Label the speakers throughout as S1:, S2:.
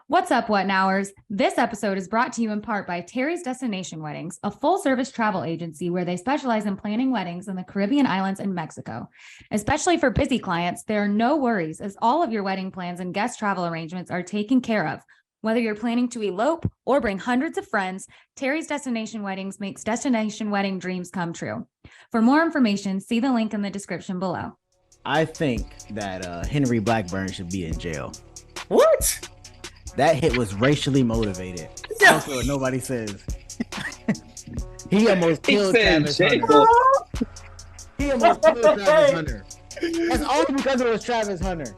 S1: What's up, What Nowers? This episode is brought to you in part by Tarri's Destination Weddings, a full-service travel agency where they specialize in planning weddings in the Caribbean islands and Mexico. Especially for busy clients, there are no worries as all of your wedding plans and guest travel arrangements are taken care of. Whether you're planning to elope or bring hundreds of friends, Tarri's Destination Weddings makes destination wedding dreams come true. For more information, see the link in the description below.
S2: I think that Henry Blackburn should be in jail.
S3: What?
S2: That hit was racially motivated.
S3: Yeah.
S2: That's what nobody says. He almost killed Travis Hunter. He almost killed Travis Hunter. That's only because it was Travis Hunter.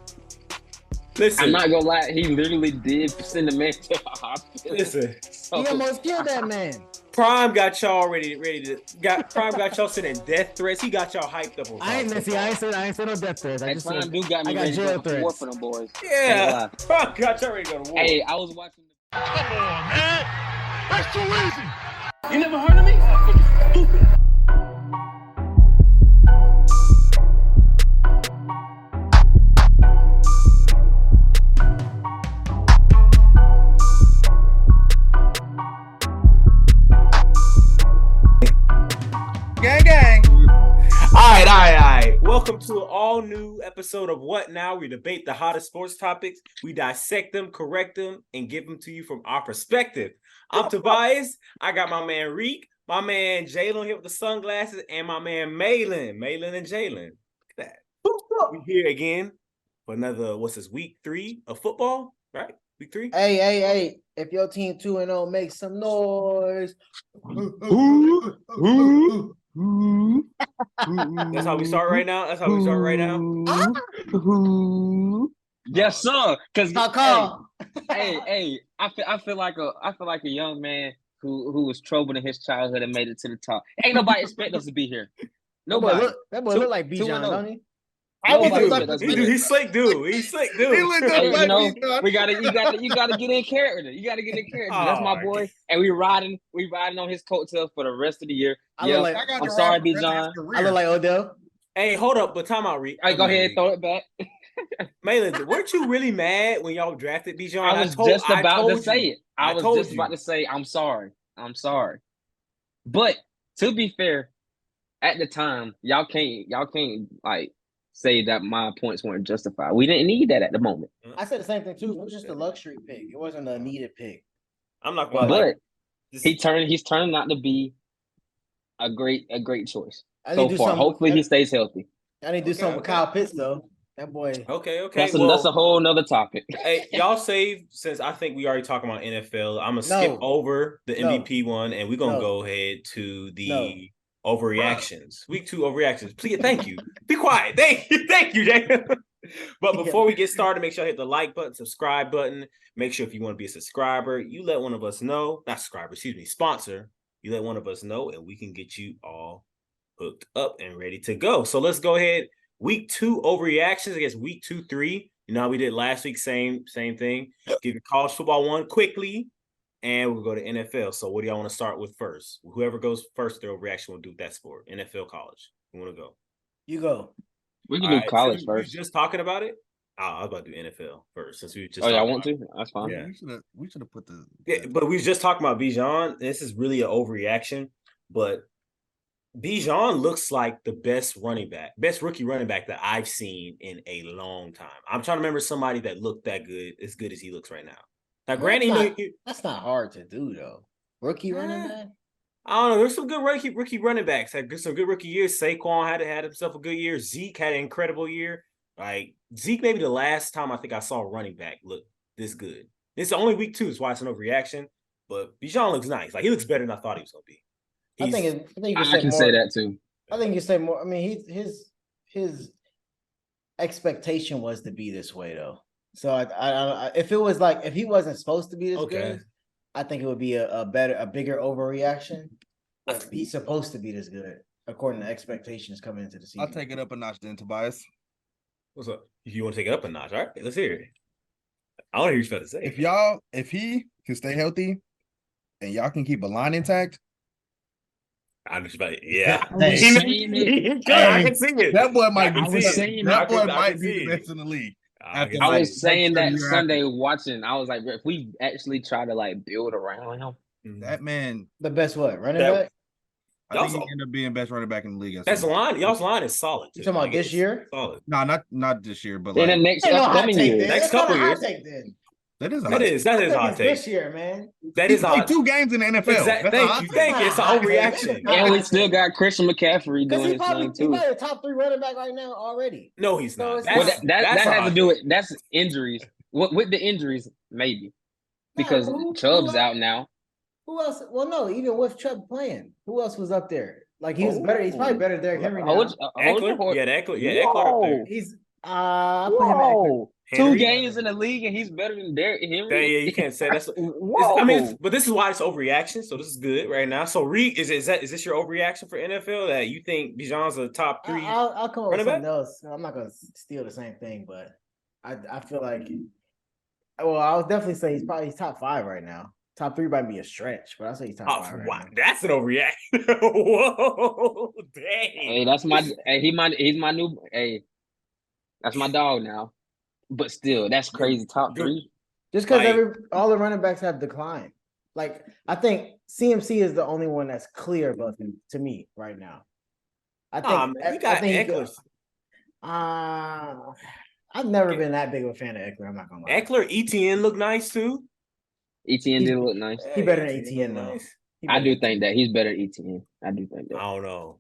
S3: Listen,
S4: I'm not gonna lie, he literally did send the man to the hospital.
S3: listen.
S2: He almost killed that man.
S3: Prime got y'all Prime got y'all sending death threats. He got y'all hyped up on
S2: I ain't said no death threats. I
S4: That
S2: just
S4: Prime
S2: said
S4: dude got me
S2: I got
S4: ready to
S2: jail
S4: go to war
S2: threats.
S4: for them boys.
S3: Yeah, Prime got y'all ready to go to war.
S4: Hey, I was watching.
S5: Come on, man. That's too easy.
S4: You never heard of me? Stupid.
S5: Gang, gang.
S3: All right. Welcome to an all-new episode of What Now? We debate the hottest sports topics. We dissect them, correct them, and give them to you from our perspective. I'm Tobias. I got my man Reek, my man Jalen here with the sunglasses, and my man Malin and Jalen. Look at that. We here again for another, week 3 of football, right? Week 3?
S2: Hey. If your team 2-0, make some noise.
S3: That's how we start right now?
S4: Yes, sir. Because
S2: Call.
S4: hey, I feel like a young man who was troubled in his childhood and made it to the top. Ain't nobody expect us to be here. Nobody.
S2: That boy look like Bijan, don't he?
S3: He's slick, dude.
S5: He looked up
S4: Hey,
S5: like
S4: you
S5: Bijan.
S4: you gotta get in character. You gotta get in character. That's my boy. And we riding on his coattails for the rest of the year. I'm sorry, Bijan.
S2: I look like Odell.
S3: Hey, hold up, but time out, Reek.
S4: All right, go ahead, throw it back.
S3: Malin, weren't you really mad when y'all drafted Bijan?
S4: I was just about to say it. I was just about to say, I'm sorry. But to be fair, at the time, y'all can't like say that my points weren't justified. We didn't need that at the moment.
S2: I said the same thing too. It was just a luxury pick. It wasn't a needed pick.
S3: I'm not gonna
S4: But
S3: lie.
S4: he's turning out to be a great choice
S2: I need
S4: so
S2: to do
S4: far.
S2: something-
S4: Hopefully he stays healthy.
S2: I need to do something with Kyle Pitts though. That boy.
S3: Okay.
S4: That's a whole nother topic.
S3: Hey, y'all save, since I think we already talking about NFL, I'm gonna skip over the MVP one and we're gonna go ahead to the overreactions. Week 2 overreactions. Please, thank you. Be quiet. Thank you, Jacob. But before we get started, make sure you hit the like button, subscribe button. Make sure if you want to be a subscriber, you let one of us know. Not subscriber, sponsor. You let one of us know, and we can get you all hooked up and ready to go. So let's go ahead. Week 2 overreactions. I guess week 2, 3. You know how we did last week. Same thing. Give your college football one quickly, and we'll go to NFL. So what do y'all want to start with first? Whoever goes first, their overreaction will do that sport. NFL, college. You want to go?
S2: You go.
S4: We can do college
S3: so
S4: first.
S3: We just talking about it. I was about to do NFL first since we just.
S4: Oh, y'all want to? That's fine.
S3: Yeah.
S5: We should have put the.
S3: Yeah, but we was just talking about Bijan. This is really an overreaction, but Bijan looks like the best rookie running back that I've seen in a long time. I'm trying to remember somebody that looked that good, as good as he looks right now. Now, granted,
S2: that's not hard to do though. Rookie running back.
S3: I don't know. There's some good rookie running backs. Had some good rookie years. Saquon had himself a good year. Zeke had an incredible year. Like Zeke, maybe the last time I think I saw a running back look this good. It's only week 2, is why it's an overreaction. But Bijan looks nice. Like he looks better than I thought he was going to be.
S2: I think
S4: I can say that too.
S2: I think you say more. I mean, his expectation was to be this way though. So I if it was like if he wasn't supposed to be this good, I think it would be a bigger overreaction. But he's supposed to be this good according to expectations coming into the season.
S5: I'll take it up a notch then, Tobias.
S3: What's up? If you want to take it up a notch, all right, let's hear it. I want to hear what you're about to say.
S5: If he can stay healthy and y'all can keep a line intact,
S3: I'm just about yeah.
S4: I can see it.
S5: that boy might be
S4: I was saying
S5: that boy might be the best in the league.
S4: I was saying that Sunday watching. I was like, if we actually try to like build around him,
S5: that man,
S2: the best running back.
S5: I think he ended up being best running back in the league.
S3: That's line. Y'all's line is solid.
S2: You talking about this year?
S3: Solid.
S5: No, not this year, but
S4: in
S5: like
S4: the next upcoming year,
S3: next couple years.
S5: That is
S3: hot take.
S2: This year, man.
S3: That is
S5: hot. 2 games in the NFL.
S3: Thank you. It's an overreaction.
S4: And we still got Christian McCaffrey doing his thing too.
S2: He's probably the top 3 running back right now already.
S3: No, he's not.
S4: That has to do with that's injuries. With the injuries, maybe because Chubb's out now.
S2: Who else? Well, no, even with Chubb playing, who else was up there? Like he was better. He's probably better than Derrick Henry now.
S3: Eckler? Yeah, Eckler.
S2: He's I put him at Eckler.
S4: 2 games in the league and he's better than Derrick Henry.
S3: Yeah, you can't say that's. I mean, but this is why it's overreaction. So this is good right now. So Reed, is this your overreaction for NFL that you think Bijan's a top 3?
S2: I'll come up with something else. I'm not gonna steal the same thing, but I feel like. Well, I would definitely say he's probably top 5 right now. Top 3 might be a stretch, but I'll say he's top 5. Right now.
S3: That's an overreaction. Whoa, dang.
S4: Hey, that's my. He's my new. Hey, that's my dog now. But still, that's crazy. Top 3.
S2: Just because all the running backs have declined. Like I think CMC is the only one that's clear above him to me right now. I think
S3: you got Eckler.
S2: I've never been that big of a fan of Eckler. I'm not gonna lie.
S3: Eckler, ETN look nice too.
S4: ETN did look nice.
S2: He better than ETN though.
S4: Nice. I do think that he's better than ETN. I do think that.
S3: I don't know.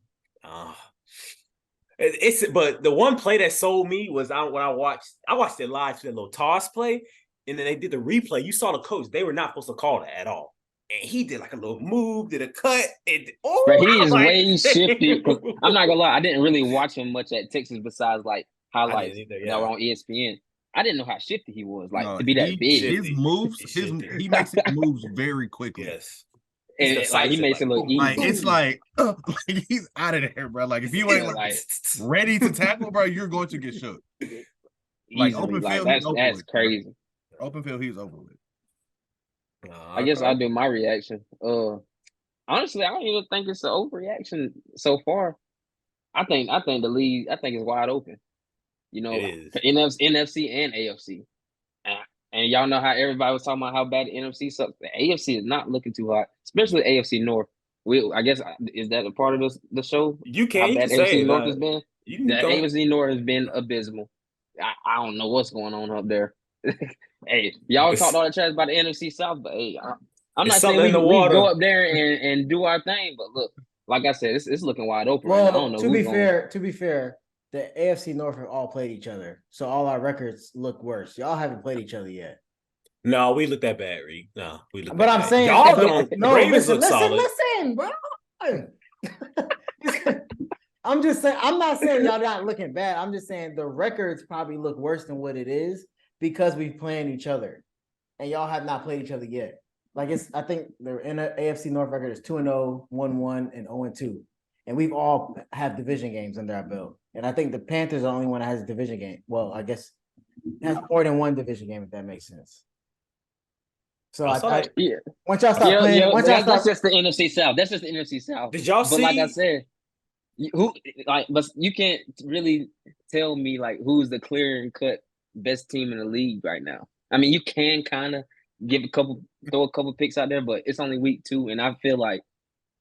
S3: But the one play that sold me was when I watched it live to the little toss play, and then they did the replay. You saw the coach; they were not supposed to call that at all, and he did like a little move, did a cut.
S4: But he is way shifty. I'm not gonna lie; I didn't really watch him much at Texas besides like highlights that were on ESPN. I didn't know how shifty he was, to be that big.
S5: His moves, he makes his moves very quickly.
S3: Yes.
S4: And he makes it look easy.
S5: Like it's like he's out of there, bro. Like if you ain't ready to tackle, bro, you're going to get shook. Like open field,
S4: that's crazy.
S5: Open field, he's over with.
S4: I guess I'll do my reaction. Honestly, I don't even think it's an overreaction so far. I think the league, is wide open. You know, for NFC and AFC. And y'all know how everybody was talking about how bad the NFC sucks. The AFC is not looking too hot, especially AFC North. I guess is that a part of the show?
S3: You can.
S4: How bad AFC North has been. AFC North has been abysmal. I don't know what's going on up there. Hey, y'all talked all the trash about the NFC South, but hey, I'm not saying we go up there and do our thing. But look, like I said, it's looking wide open.
S2: Well,
S4: right now. I don't know.
S2: To be fair. The AFC North have all played each other, so all our records look worse. Y'all haven't played each other yet.
S3: No, we look that bad, Reed. No, we look.
S2: But I'm saying,
S3: y'all don't. No, listen,
S2: bro. I'm just saying. I'm not saying y'all not looking bad. I'm just saying the records probably look worse than what it is because we playing each other, and y'all have not played each other yet. Like I think the AFC North record is 2-0, 1-1, and 0-2. And we've all have division games under our belt. And I think the Panthers are the only one that has a division game. Well, I guess has more than one division game, if that makes sense. So once y'all start playing,
S4: that's just the NFC South. That's just the NFC South.
S3: Did y'all see?
S4: But like I said, but you can't really tell me like who's the clear and cut best team in the league right now. I mean, you can kind of throw a couple picks out there, but it's only week 2, and I feel like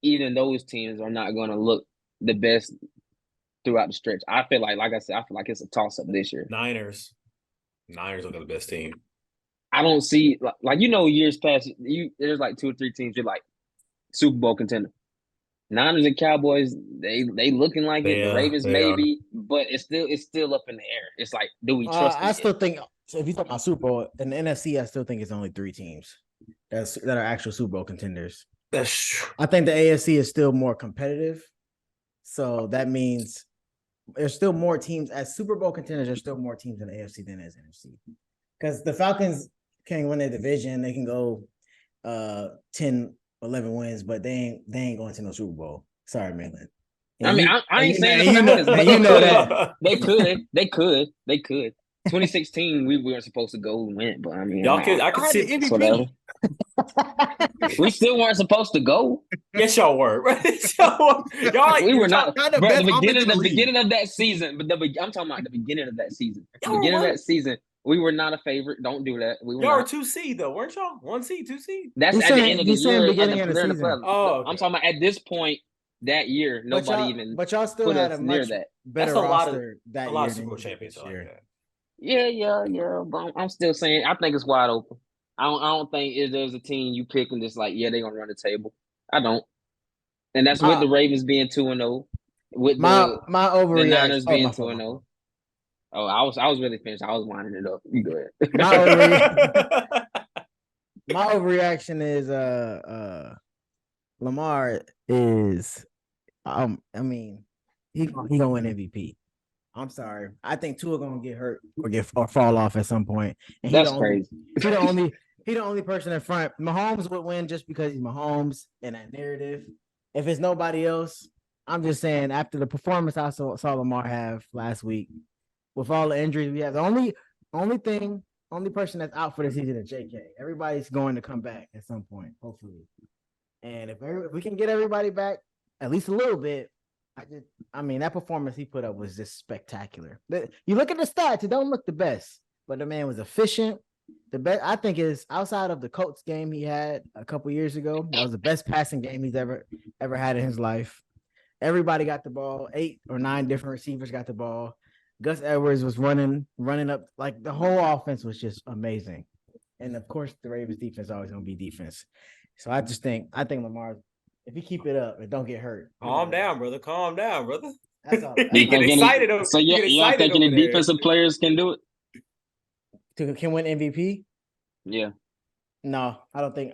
S4: even those teams are not going to look the best throughout the stretch. I feel like I said, it's a toss-up this year.
S3: Niners look the best team.
S4: I don't see years past. There's like 2 or 3 teams you're like Super Bowl contender. Niners and Cowboys, they looking like it. The Ravens maybe, but it's still up in the air. It's like, do we trust?
S2: I still think. So if you talk about Super Bowl in the NFC, I still think it's only 3 teams that are actual Super Bowl contenders.
S3: That's true.
S2: I think the AFC is still more competitive. So that means there's still more teams as Super Bowl contenders. There's still more teams in the AFC than as NFC. Because the Falcons can win their division. They can go 10, 11 wins, but they ain't going to no Super Bowl. Sorry, Maitland.
S4: I mean, I ain't saying
S2: you know that.
S4: They could. 2016, we weren't supposed to go and win, but I mean,
S3: I can see
S4: whatever. We still weren't supposed to go.
S3: Yes, y'all were.
S4: We were not. The beginning of that season, but I'm talking about the beginning of that season. The beginning of that season, We were not a favorite. Don't do that. We were
S3: y'all
S4: not.
S3: were 2 seed though, weren't y'all? 1 seed, 2 seed.
S4: That's at the end of the year.
S2: Beginning of the season.
S4: Oh, okay. I'm talking about at this point that year. Nobody even.
S2: But y'all still had a much better roster that year.
S3: A lot of Super Bowl champions like that.
S4: Yeah. But I'm still saying I think it's wide open. I don't think if there's a team you pick and just like they're gonna run the table. I don't. And that's with the Ravens being 2-0, with
S2: my overreaction.
S4: The Niners being 2-0. Oh, I was really finished. I was winding it up. You go ahead.
S2: My overreaction is Lamar is I mean he gonna win MVP. I'm sorry. I think Tua gonna get hurt or fall off at some point. And
S4: that's crazy.
S2: He the only person in front. Mahomes would win just because he's Mahomes and that narrative. If it's nobody else, I'm just saying after the performance I saw Lamar have last week, with all the injuries we have, the only person that's out for the season is JK. Everybody's going to come back at some point, hopefully. And if we can get everybody back at least a little bit, that performance he put up was just spectacular. You look at the stats, it don't look the best, but the man was efficient. The best I think is outside of the Colts game he had a couple years ago. That was the best passing game he's ever had in his life. Everybody got the ball. 8 or 9 different receivers got the ball. Gus Edwards was running up, like the whole offense was just amazing. And of course, the Ravens defense is always gonna be defense. So I think Lamar, if he keep it up and don't get hurt.
S3: Calm down, brother.
S2: That's all.
S3: He get excited.
S4: So y'all think any defensive players can do it?
S2: Can win MVP?
S4: Yeah.
S2: No, I don't think.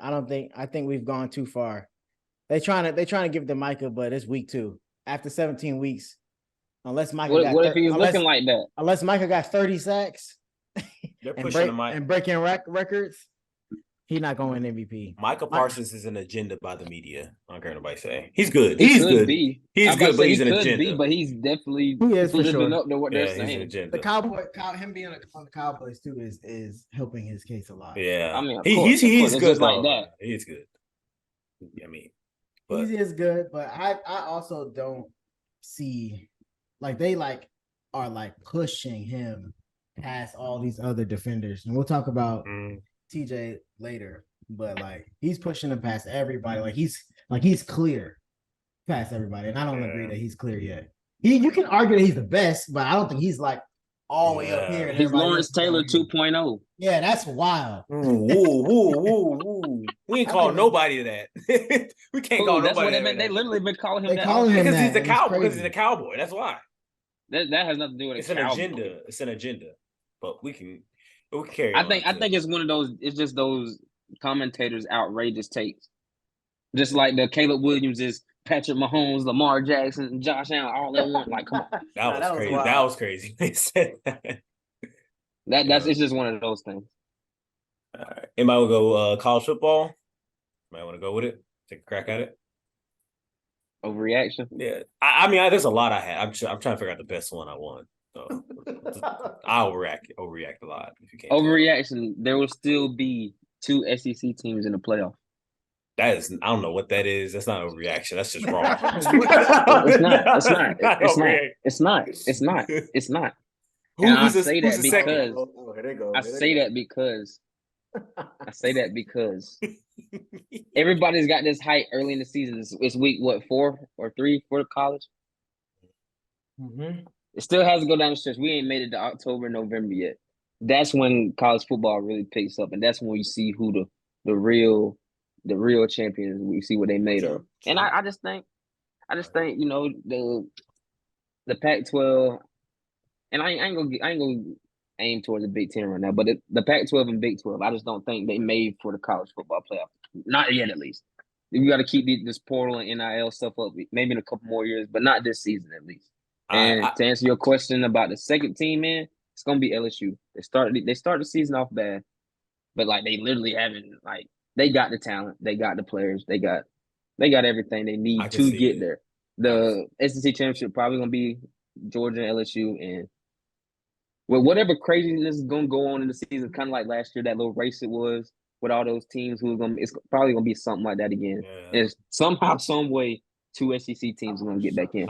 S2: I think we've gone too far. They trying to give it to Micah, but it's week 2 after 17 weeks. Unless Micah
S4: what if he was looking like that?
S2: Unless Micah got 30 sacks,
S3: they're pushing
S2: and breaking records. He's not going to win MVP.
S3: Micah Parsons is an agenda by the media. I don't care what nobody say. He's good.
S4: He's
S3: good.
S4: He's
S3: good, but he's an agenda.
S4: But he's definitely
S2: living
S4: up to what they're saying.
S3: He's an agenda.
S2: Him being on the Cowboys too is helping his case a lot.
S3: Yeah,
S4: I mean,
S3: he's good
S4: like that.
S3: He's good. I mean,
S2: he is good, but I also don't see they are pushing him past all these other defenders, and we'll talk about TJ later. But he's pushing him past everybody. He's clear past everybody, and I don't agree that he's clear yet. You can argue that he's the best, but I don't think he's all the way up here.
S4: He's Lawrence Taylor 2.0.
S2: Yeah, that's wild.
S3: Woo. We ain't call nobody that. We can't call nobody that.
S4: They literally been calling him that.
S3: Because he's the cowboy. Because he's a cowboy. That's why.
S4: That has nothing to do with
S3: it's an agenda. It's an agenda. But we can carry
S4: I think it's one of those. It's just those commentators' outrageous takes. Just like the Caleb Williams is Patrick Mahomes, Lamar Jackson, Josh Allen, all in one. Come on.
S3: That was crazy. That was crazy. They said that.
S4: It's just one of those things.
S3: All right. Anybody will go college football? Might want to go with it. Take a crack at it.
S4: Overreaction.
S3: Yeah. I mean, there's a lot I had. I'm trying to figure out the best one I want. So I overreact a lot. If you can't.
S4: Overreaction. There will still be 2 SEC teams in the playoff.
S3: I don't know what that is. That's not a reaction. That's just wrong.
S4: It's not. I say that because everybody's got this hype early in the season. It's week 4 or 3 for college.
S2: Mm-hmm.
S4: It still has to go down the stretch. We ain't made it to October, November yet. That's when college football really picks up, and that's when you see who the real champions. We see what they made of. And I just think the Pac-12. And I ain't gonna aim towards the Big Ten right now, but the Pac-12 and Big 12, I just don't think they made for the college football playoff. Not yet, at least. You got to keep this portal and NIL stuff up, maybe in a couple more years, but not this season at least. And to answer your question about the second team, man, it's gonna be LSU. They start the season off bad, but they literally haven't they got the talent, they got the players, they got everything they need to get there. The SEC championship probably gonna be Georgia and LSU, and whatever craziness is gonna go on in the season, kind of like last year, that little race it was with all those teams it's probably gonna be something like that again. Yeah. And somehow, some way, 2 SEC teams are gonna get back in.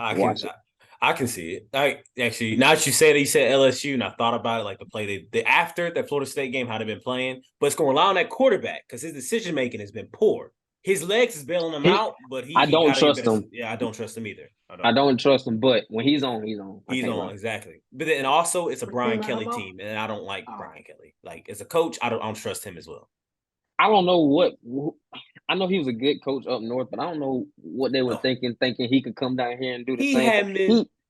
S3: I can see it. I actually, now that you said it, you said LSU, and I thought about it, like the play they after that Florida State game, how they've been playing, but it's going to rely on that quarterback because his decision making has been poor. His legs is bailing him out, but
S4: I don't trust him.
S3: Yeah, I don't trust him either.
S4: I don't trust him, but when he's on, he's on.
S3: He's on, exactly. But then also it's a Brian Kelly team, and I don't like Brian Kelly. Like as a coach, I don't trust him as well.
S4: I don't know what. I know he was a good coach up north, but I don't know what they were thinking he could come down here and do the same.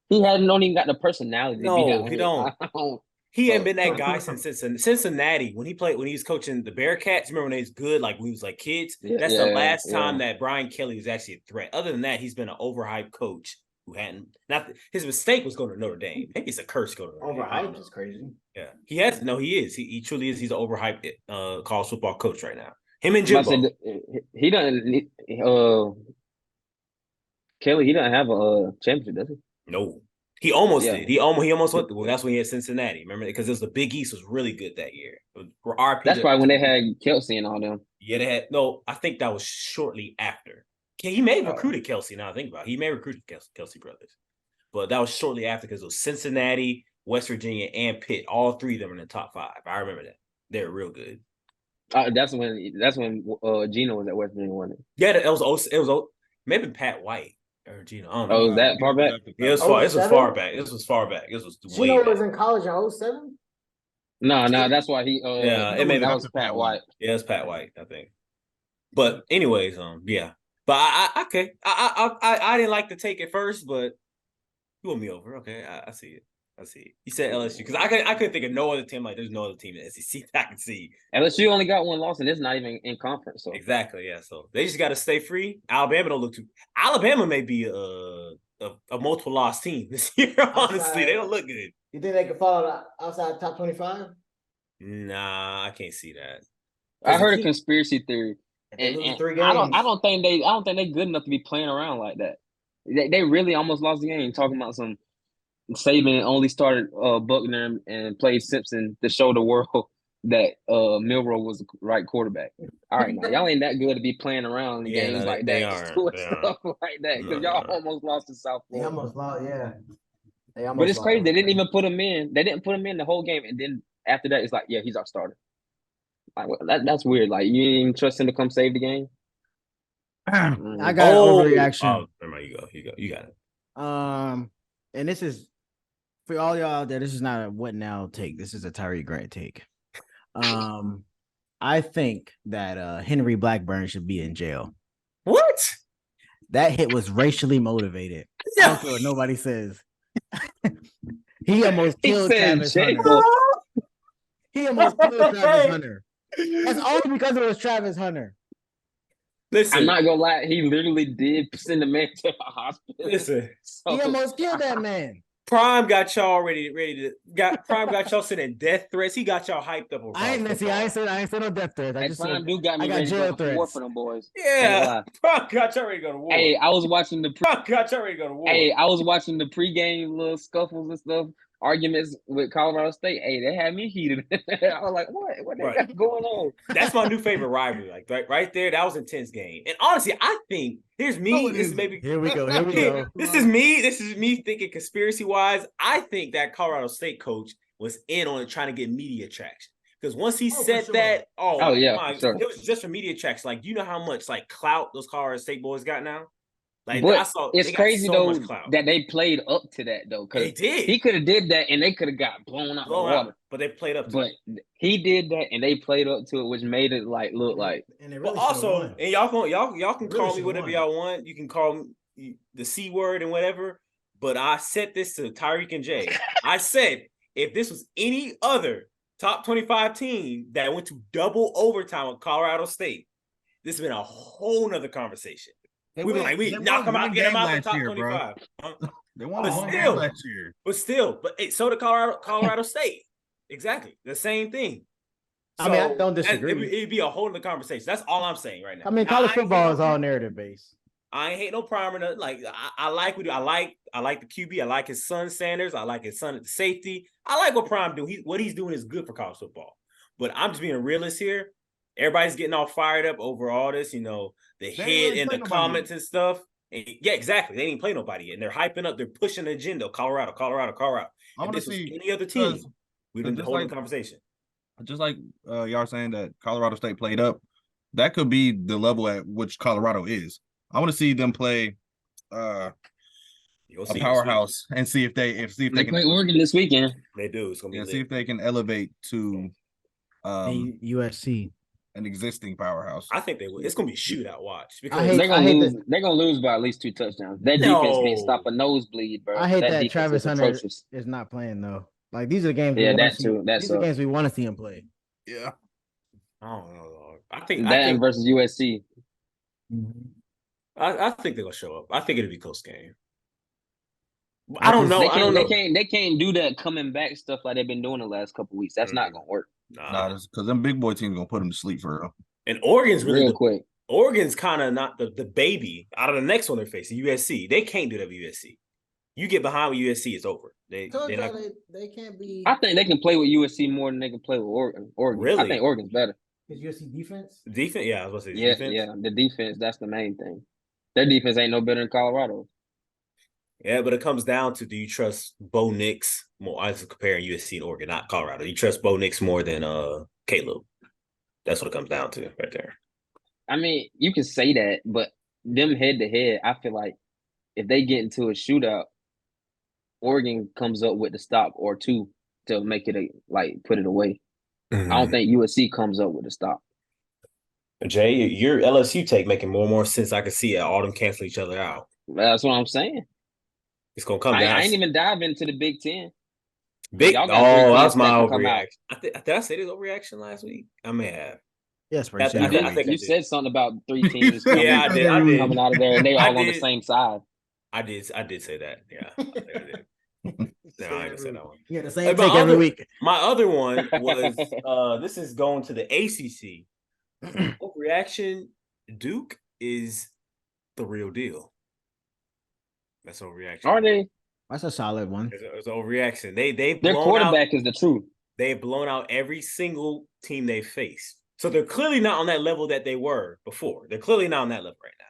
S4: He hadn't even got the personality.
S3: No, he don't. He hadn't been that guy since Cincinnati when he was coaching the Bearcats. Remember when they was good, like when we was like kids? That's the last time that Brian Kelly was actually a threat. Other than that, he's been an overhyped coach who hadn't. Not his mistake was going to Notre Dame. Maybe it's a curse going to Notre Dame.
S2: Overhyped is crazy.
S3: Yeah, he has. No, he is. He truly is. He's an overhyped college football coach right now. Him and Jimbo.
S4: He doesn't. Kelly, he doesn't have a championship, does he?
S3: No, he almost did. He almost went. Well, that's when he had Cincinnati. Remember, because it was the Big East was really good that year.
S4: That's probably when they had Kelsey and all them.
S3: Yeah, they had. No, I think that was shortly after. He may have recruited Kelsey. Now I think about it. He may have recruited Kelsey brothers, but that was shortly after because it was Cincinnati, West Virginia, and Pitt. All three of them in the top 5. I remember that. They're real good.
S4: That's when Gino was at West Virginia, wasn't it?
S3: Yeah, it was maybe Pat White or Gino. I don't know.
S4: Oh, was that far back?
S3: Yeah, it was far. This was far back. This was far back. This was way
S2: Gino
S3: back.
S2: was in college in 07?
S4: No, that's why he.
S3: That
S4: was Pat White.
S3: Yeah, it's Pat White, I think. But anyways, yeah. But I didn't like to take it first, but you won me over. Okay, I see it. You said LSU because I couldn't think of no other team. Like there's no other team in the SEC that I can see.
S4: LSU only got one loss, and it's not even in conference. So
S3: exactly, yeah. So they just got to stay free. Alabama don't look too. Alabama may be a multiple loss team this year. Honestly, they don't look good.
S2: You think they could fall outside top 25?
S3: Nah, I can't see that.
S4: I heard a conspiracy theory.
S2: And 3 games.
S4: I don't think they good enough to be playing around like that. They really almost lost the game. Talking about some Saban only started Buckner and played Simpson to show the world that Milroe was the right quarterback. All right, now y'all ain't that good to be playing around in games like that, stuff like that, because y'all almost lost to South Florida.
S2: They almost lost, yeah.
S4: But it's crazy. They didn't even put him in. They didn't put him in the whole game, and then after that, it's like, yeah, he's our starter. Like that's weird. Like you didn't even trust him to come save the game.
S2: I got an overreaction.
S3: Oh, never mind. You got it.
S2: And this is for all y'all out there. This is not a what now take. This is a Tarri Grant take. I think that Henry Blackburn should be in jail.
S3: What?
S2: That hit was racially motivated. I don't care what nobody says. He almost killed Travis Hunter. He almost killed Travis Hunter. That's only because it was Travis Hunter.
S3: Listen,
S4: I'm not gonna lie. He literally did send the man to the hospital.
S3: Listen,
S2: he almost killed that man.
S3: Prime got y'all Prime got y'all sending death threats. He got y'all hyped up.
S2: I ain't said no death threats. I
S4: got jail threats. War for them boys.
S3: Yeah, Prime got y'all ready to go to war.
S4: Hey, I was watching the
S3: got y'all ready to go to war.
S4: Hey, I was watching the pregame little scuffles and stuff, arguments with Colorado State. Hey, they had me heated. I was like, what they got going on?
S3: That's my new favorite rivalry. Like right there, that was an intense game. And honestly, I think here's me.
S2: Here we go.
S3: This is me thinking conspiracy wise. I think that Colorado State coach was in on it trying to get media traction. Because once he said that,
S4: sure.
S3: It was just for media traction. Like, you know how much like clout those Colorado State boys got now? Like,
S4: but it's crazy though that they played up to that though.
S3: They did.
S4: He could have did that and they could have got blown out the water.
S3: But they played up to
S4: it. But he did that and they played up to it, which made it like look like.
S2: And they really
S3: also, and y'all can call me whatever y'all want. You can call me the C word and whatever. But I said this to Tyreek and Jay. I said if this was any other top 25 team that went to double overtime with Colorado State, this has been a whole nother conversation. We knock them out, get them out the top 25.
S5: They won one game last year.
S3: But so did Colorado State. Exactly. The same thing.
S2: So, I don't disagree.
S3: It'd be a whole other conversation. That's all I'm saying right now.
S2: I mean, college football is all narrative based.
S3: I ain't hate no primer. Like I like the QB. I like his son Sanders. I like his son at the safety. I like what Prime do. What he's doing is good for college football. But I'm just being a realist here. Everybody's getting all fired up over all this, the hit and the comments and stuff. Yeah, exactly. They didn't play nobody, and they're hyping up. They're pushing the agenda. Colorado.
S5: I want to see
S3: any other team. We've been holding conversation.
S5: Just like y'all saying that Colorado State played up, that could be the level at which Colorado is. I want to see them play a powerhouse and see if they
S4: they play Oregon this weekend.
S3: They do. It's gonna be
S5: see if they can elevate to
S6: USC,
S5: an existing powerhouse.
S3: I think they will. It's gonna be a shootout watch
S4: because they're gonna lose by at least 2 touchdowns. That defense can't stop a nosebleed, bro.
S6: I hate that Travis Hunter is not playing though. Like these are the games.
S4: Yeah, that too.
S6: These are the games we want to see him play.
S5: Yeah.
S3: I don't know. I think
S4: versus USC.
S3: I think they're gonna show up. I think it'll be a close game. I don't know.
S4: They can't do that coming back stuff like they've been doing the last couple weeks. That's not gonna work.
S5: Nah, because them big boy teams gonna put them to sleep for real.
S3: And Oregon's really
S4: real quick.
S3: Oregon's kind of not the baby out of the next one they're facing. USC. They can't do that with USC. You get behind with USC, it's over. They
S6: can't be.
S4: I think they can play with USC more than they can play with Oregon.
S3: Really?
S4: I think Oregon's better.
S6: Is USC defense?
S3: Defense, yeah, I was going to say
S4: defense. Yeah, the defense, that's the main thing. Their defense ain't no better than Colorado.
S3: Yeah, but it comes down to, do you trust Bo Nix more? I was comparing USC and Oregon, not Colorado. Do you trust Bo Nix more than Caleb? That's what it comes down to right there.
S4: I mean, you can say that, but them head-to-head, I feel like if they get into a shootout, Oregon comes up with the stop or two to make it put it away. I don't think USC comes up with a stop.
S3: Jay, your LSU take making more and more sense. I can see all them cancel each other out.
S4: That's what I'm saying.
S3: It's gonna come down.
S4: I ain't even dive into the Big Ten.
S3: That was my overreaction. Did I say this overreaction last week? I may have.
S6: Yes,
S4: I think you said something about 3 teams.
S3: Yeah, I did.
S4: Coming out of there, and they all on the same side.
S3: I did say that. Yeah. No, I didn't say that one.
S6: Yeah, the same take every week.
S3: My other one was this is going to the ACC. Overreaction. Duke is the real deal. That's overreaction.
S4: Are they?
S6: That's a solid one.
S3: It's an overreaction.
S4: Their quarterback is the truth.
S3: They've blown out every single team they faced. So they're clearly not on that level that they were before. They're clearly not on that level right now.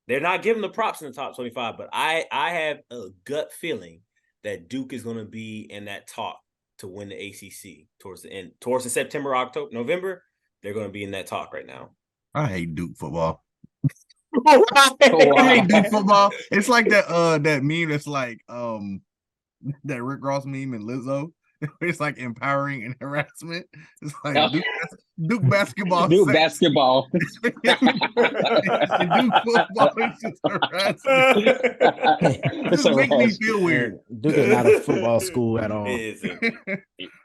S3: They're not giving the props in the top 25, but I have a gut feeling that Duke is going to be in that talk to win the ACC towards the end, towards the September, October, November. They're going to be in that talk right now.
S5: I hate Duke football. I hate Duke football. It's like that meme that's like that Rick Ross meme and Lizzo. It's like empowering and harassment. It's like Duke basketball.
S4: Duke basketball.
S5: Duke football is just harassment. It makes me feel weird.
S6: Duke is not a football school at all.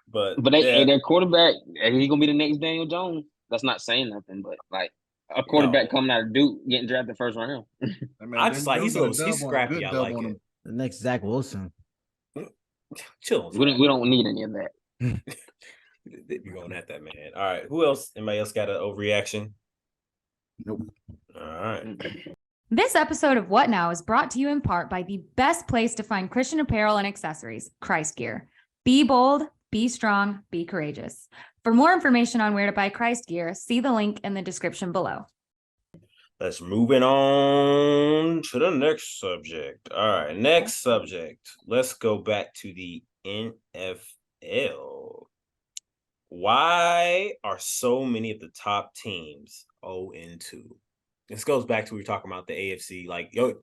S3: But
S4: their quarterback, he's gonna be the next Daniel Jones. That's not saying nothing, but like a quarterback coming out of Duke getting drafted first round.
S3: I just like he's scrappy. I like it.
S6: The next Zach Wilson.
S3: Chill.
S4: We don't need any of that.
S3: You're going at that, man. All right. Who else? Anybody else got an overreaction?
S5: Nope.
S3: All right.
S1: This episode of What Now is brought to you in part by the best place to find Christian apparel and accessories, Christ Gear. Be bold, be strong, be courageous. For more information on where to buy Christ Gear, see the link in the description below.
S3: Let's moving on to the next subject. All right, next subject. Let's go back to the NFL. Why are so many of the top teams 0-2? This goes back to we were talking about the AFC,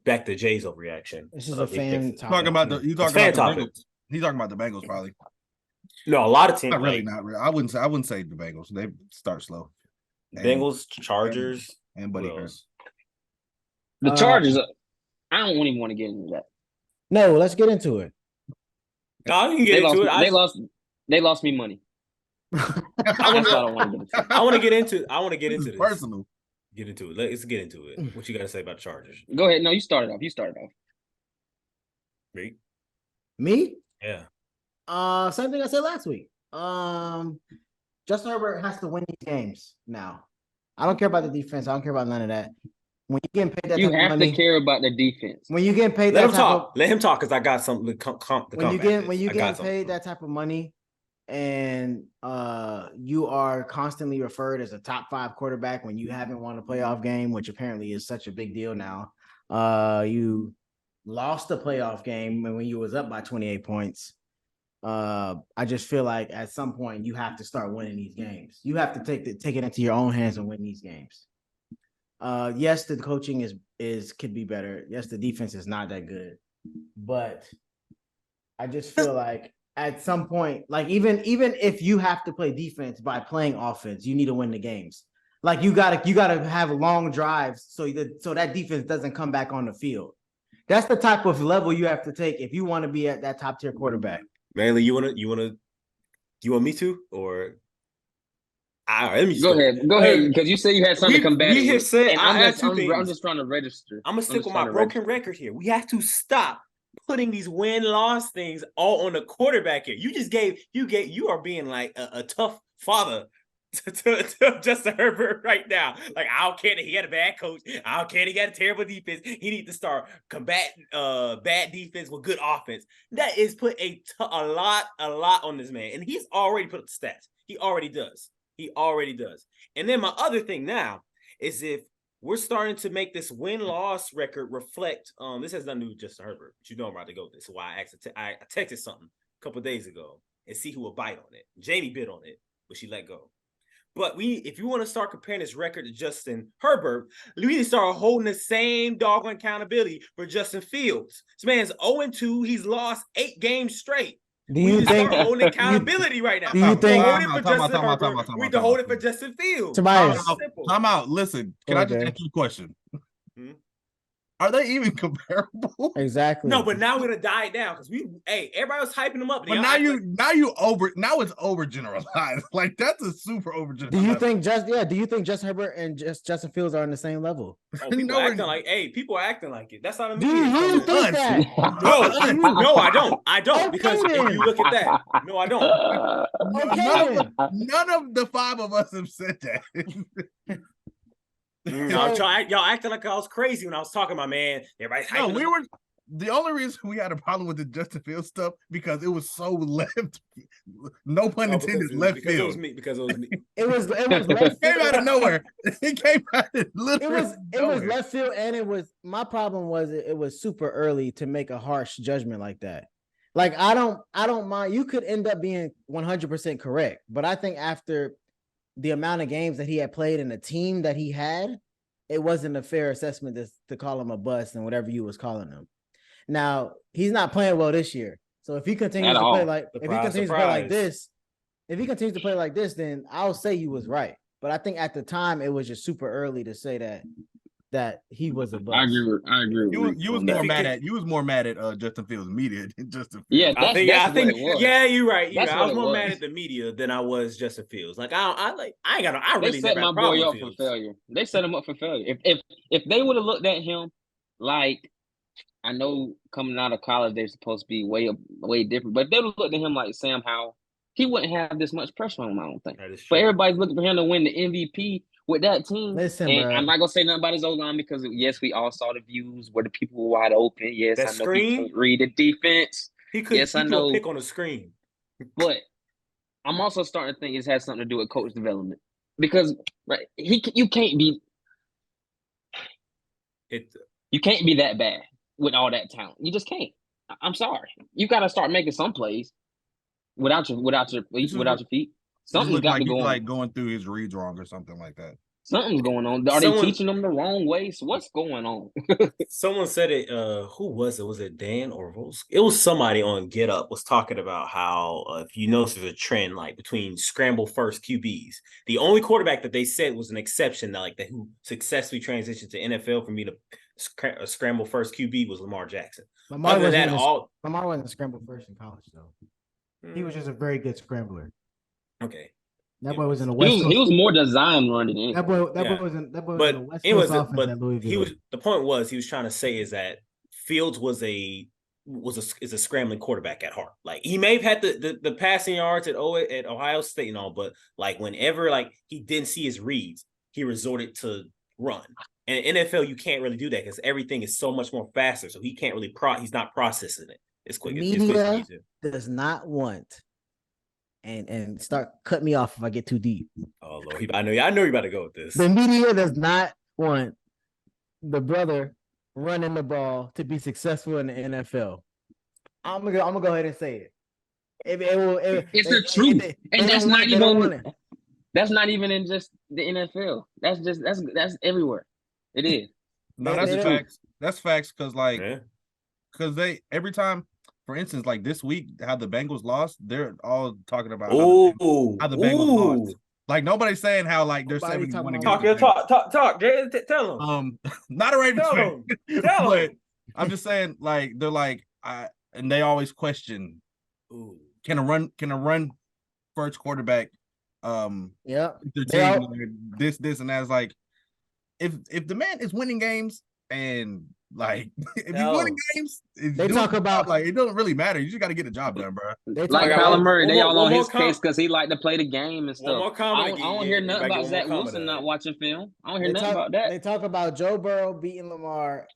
S3: back to Jay's overreaction.
S6: This is a fan topic.
S5: Talking about the Bengals. He's talking about the Bengals, probably.
S3: No, a lot of teams.
S5: Not really. I wouldn't say the Bengals. They start slow.
S3: Bengals, Chargers.
S5: And Buddy Hurst.
S4: The Chargers, I don't even want to get into that.
S6: No, let's get into it.
S3: No, you can get into it.
S4: They lost me money.
S3: I want to get into this.
S5: Personal.
S3: Get into it. Let's get into it. What you got to say about the Chargers?
S4: Go ahead. No, you started off.
S3: Me?
S6: Yeah. Same thing I said last week. Justin Herbert has to win these games now. I don't care about the defense. I don't care about none of that. When you getting paid that
S4: you
S6: type
S4: have
S6: of money,
S4: to care about the defense.
S6: When you getting paid
S3: Let him talk because I got something to come.
S6: When you getting paid that type of money, and you are constantly referred as a top 5 quarterback when you haven't won a playoff game, which apparently is such a big deal now. You lost a playoff game when you was up by 28 points. I just feel like at some point you have to start winning these games. You have to take it into your own hands and win these games. Yes, the coaching could be better. Yes, the defense is not that good, but I just feel like at some point, like even if you have to play defense by playing offense, you need to win the games. Like you gotta have long drives so that defense doesn't come back on the field. That's the type of level you have to take if you want to be at that top tier quarterback.
S3: Manly, you want me to, or let me
S4: go ahead, because you said you had something to combat.
S3: We have said,
S4: and I'm just trying to register.
S3: I'm gonna stick with my broken record here. We have to stop putting these win-loss things all on the quarterback here. You are being like a tough father to Justin Herbert right now. Like, I don't care that he had a bad coach. I don't care that he got a terrible defense. He needs to start combating bad defense with good offense. That is put a lot on this man. And he's already put up the stats. He already does. And then my other thing now is if we're starting to make this win-loss record reflect, this has nothing to do with Justin Herbert, but you know I'm about to go with this. So I texted something a couple of days ago and see who will bite on it. Jamie bit on it, but she let go. But if you want to start comparing this record to Justin Herbert, we need to start holding the same doggone accountability for Justin Fields. This man's 0-2. He's lost 8 games straight. We need to start holding accountability right now.
S6: Do you think
S3: hold it for Justin Herbert? We need to hold it for Justin Fields.
S5: Time out. Listen, can I just ask you a question? Are they even comparable?
S6: Exactly.
S3: No, but now we're gonna die down because everybody was hyping them up.
S5: But now it's over generalized. Like, that's a super over generalized.
S6: Do you think Justin Herbert and Justin Fields are on the same level?
S3: People are acting like it. That's how the
S6: Do
S3: media.
S6: you think that?
S3: No, I don't. Okay, because if you look at that, no, I don't.
S5: None of the 5 of us have said that.
S3: Y'all acting like I was crazy when I was talking about, man. Everybody's hyping.
S5: The only reason we had a problem with the Justin Fields stuff because it was so left. No pun intended. Left field.
S3: It was me. Because it was me.
S6: It was left field.
S5: It came out of nowhere. It came out of literally.
S6: It was left field, and it was my problem was it was super early to make a harsh judgment like that. Like I don't mind. You could end up being 100% correct, but I think after the amount of games that he had played and the team that he had, it wasn't a fair assessment to call him a bust and whatever you was calling him. Now he's not playing well this year, so if he continues to play like this, then I'll say you was right. But I think at the time it was just super early to say that he was a bust.
S4: I agree.
S5: You was more mad at Justin Fields' media than Justin Fields.
S3: Yeah, I think you're right. I was more mad at the media than I was Justin Fields. Like
S4: They set my boy up for failure. They set him up for failure. If they would have looked at him like, I know coming out of college they're supposed to be way different, but if they would have looked at him like Sam Howell, he wouldn't have this much pressure on him, I don't think. But everybody's looking for him to win the MVP with that team.
S6: Listen,
S4: and
S6: bro.
S4: I'm not gonna say nothing about his O-line because yes, we all saw the views where the people were wide open. Yes,
S3: that
S4: I know
S3: screen?
S4: he can't read the defense.
S3: I know. Pick on the screen.
S4: But I'm also starting to think it has something to do with coach development because you can't be that bad with all that talent. You just can't. I'm sorry. You got to start making some plays without your feet. Something's got to go on.
S5: Like going through his reads wrong or something like that.
S4: Something's going on. Are they teaching them the wrong way? So what's going on?
S3: Someone said it. Who was it? Was it Dan or it was somebody on Get Up was talking about how if you notice there's a trend like between scramble first QBs. The only quarterback that they said was an exception that who successfully transitioned to NFL from being a scramble first QB was Lamar Jackson.
S6: Lamar wasn't a scramble first in college though. He was just a very good scrambler.
S3: Okay.
S6: That boy was in the West Coast.
S4: He was more design running.
S6: That boy was in the West Coast offense at Louisville.
S3: The point was he was trying to say is that Fields is a scrambling quarterback at heart. Like he may have had the passing yards at Ohio State and all, but like whenever he didn't see his reads, he resorted to run. And in NFL, you can't really do that because everything is so much more faster. So he can't really he's not processing it as quick.
S6: Media does not want and start cut me off if I get too deep.
S3: Oh Lord, I know you're about to go with this.
S6: The media does not want the brother running the ball to be successful in the NFL. I'm gonna go ahead and say it.
S4: It's the truth, and that's not even in just the NFL. That's everywhere. It is.
S5: No, that's facts. That's facts because they every time. For instance, like this week, how the Bengals lost, they're all talking about how the Bengals lost. Like nobody's saying how like they're 71 against.
S3: Talk. Jay, tell them.
S5: Not a Ravens fan.
S3: Tell
S5: but I'm just saying, like they're like, and they always question, can a run first quarterback,
S6: yeah,
S5: their team, this and that is like, if the man is winning games and. Like if you winning games,
S6: they talk about
S5: like it doesn't really matter. You just got to get the job done, bro.
S4: Like Kyler Murray, they all on his case because he like to play the game and stuff. I don't hear nothing about Zach Wilson not watching film. I don't hear nothing about that.
S6: They talk about Joe Burrow beating Lamar,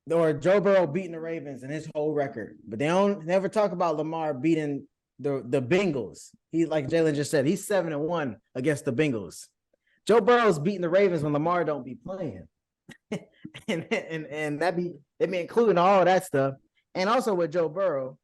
S6: or Joe Burrow beating the Ravens and his whole record, but they don't never talk about Lamar beating the Bengals. He like Jalen just said, he's 7-1 against the Bengals. Joe Burrow's beating the Ravens when Lamar don't be playing. and that be including all that stuff, and also with Joe Burrow.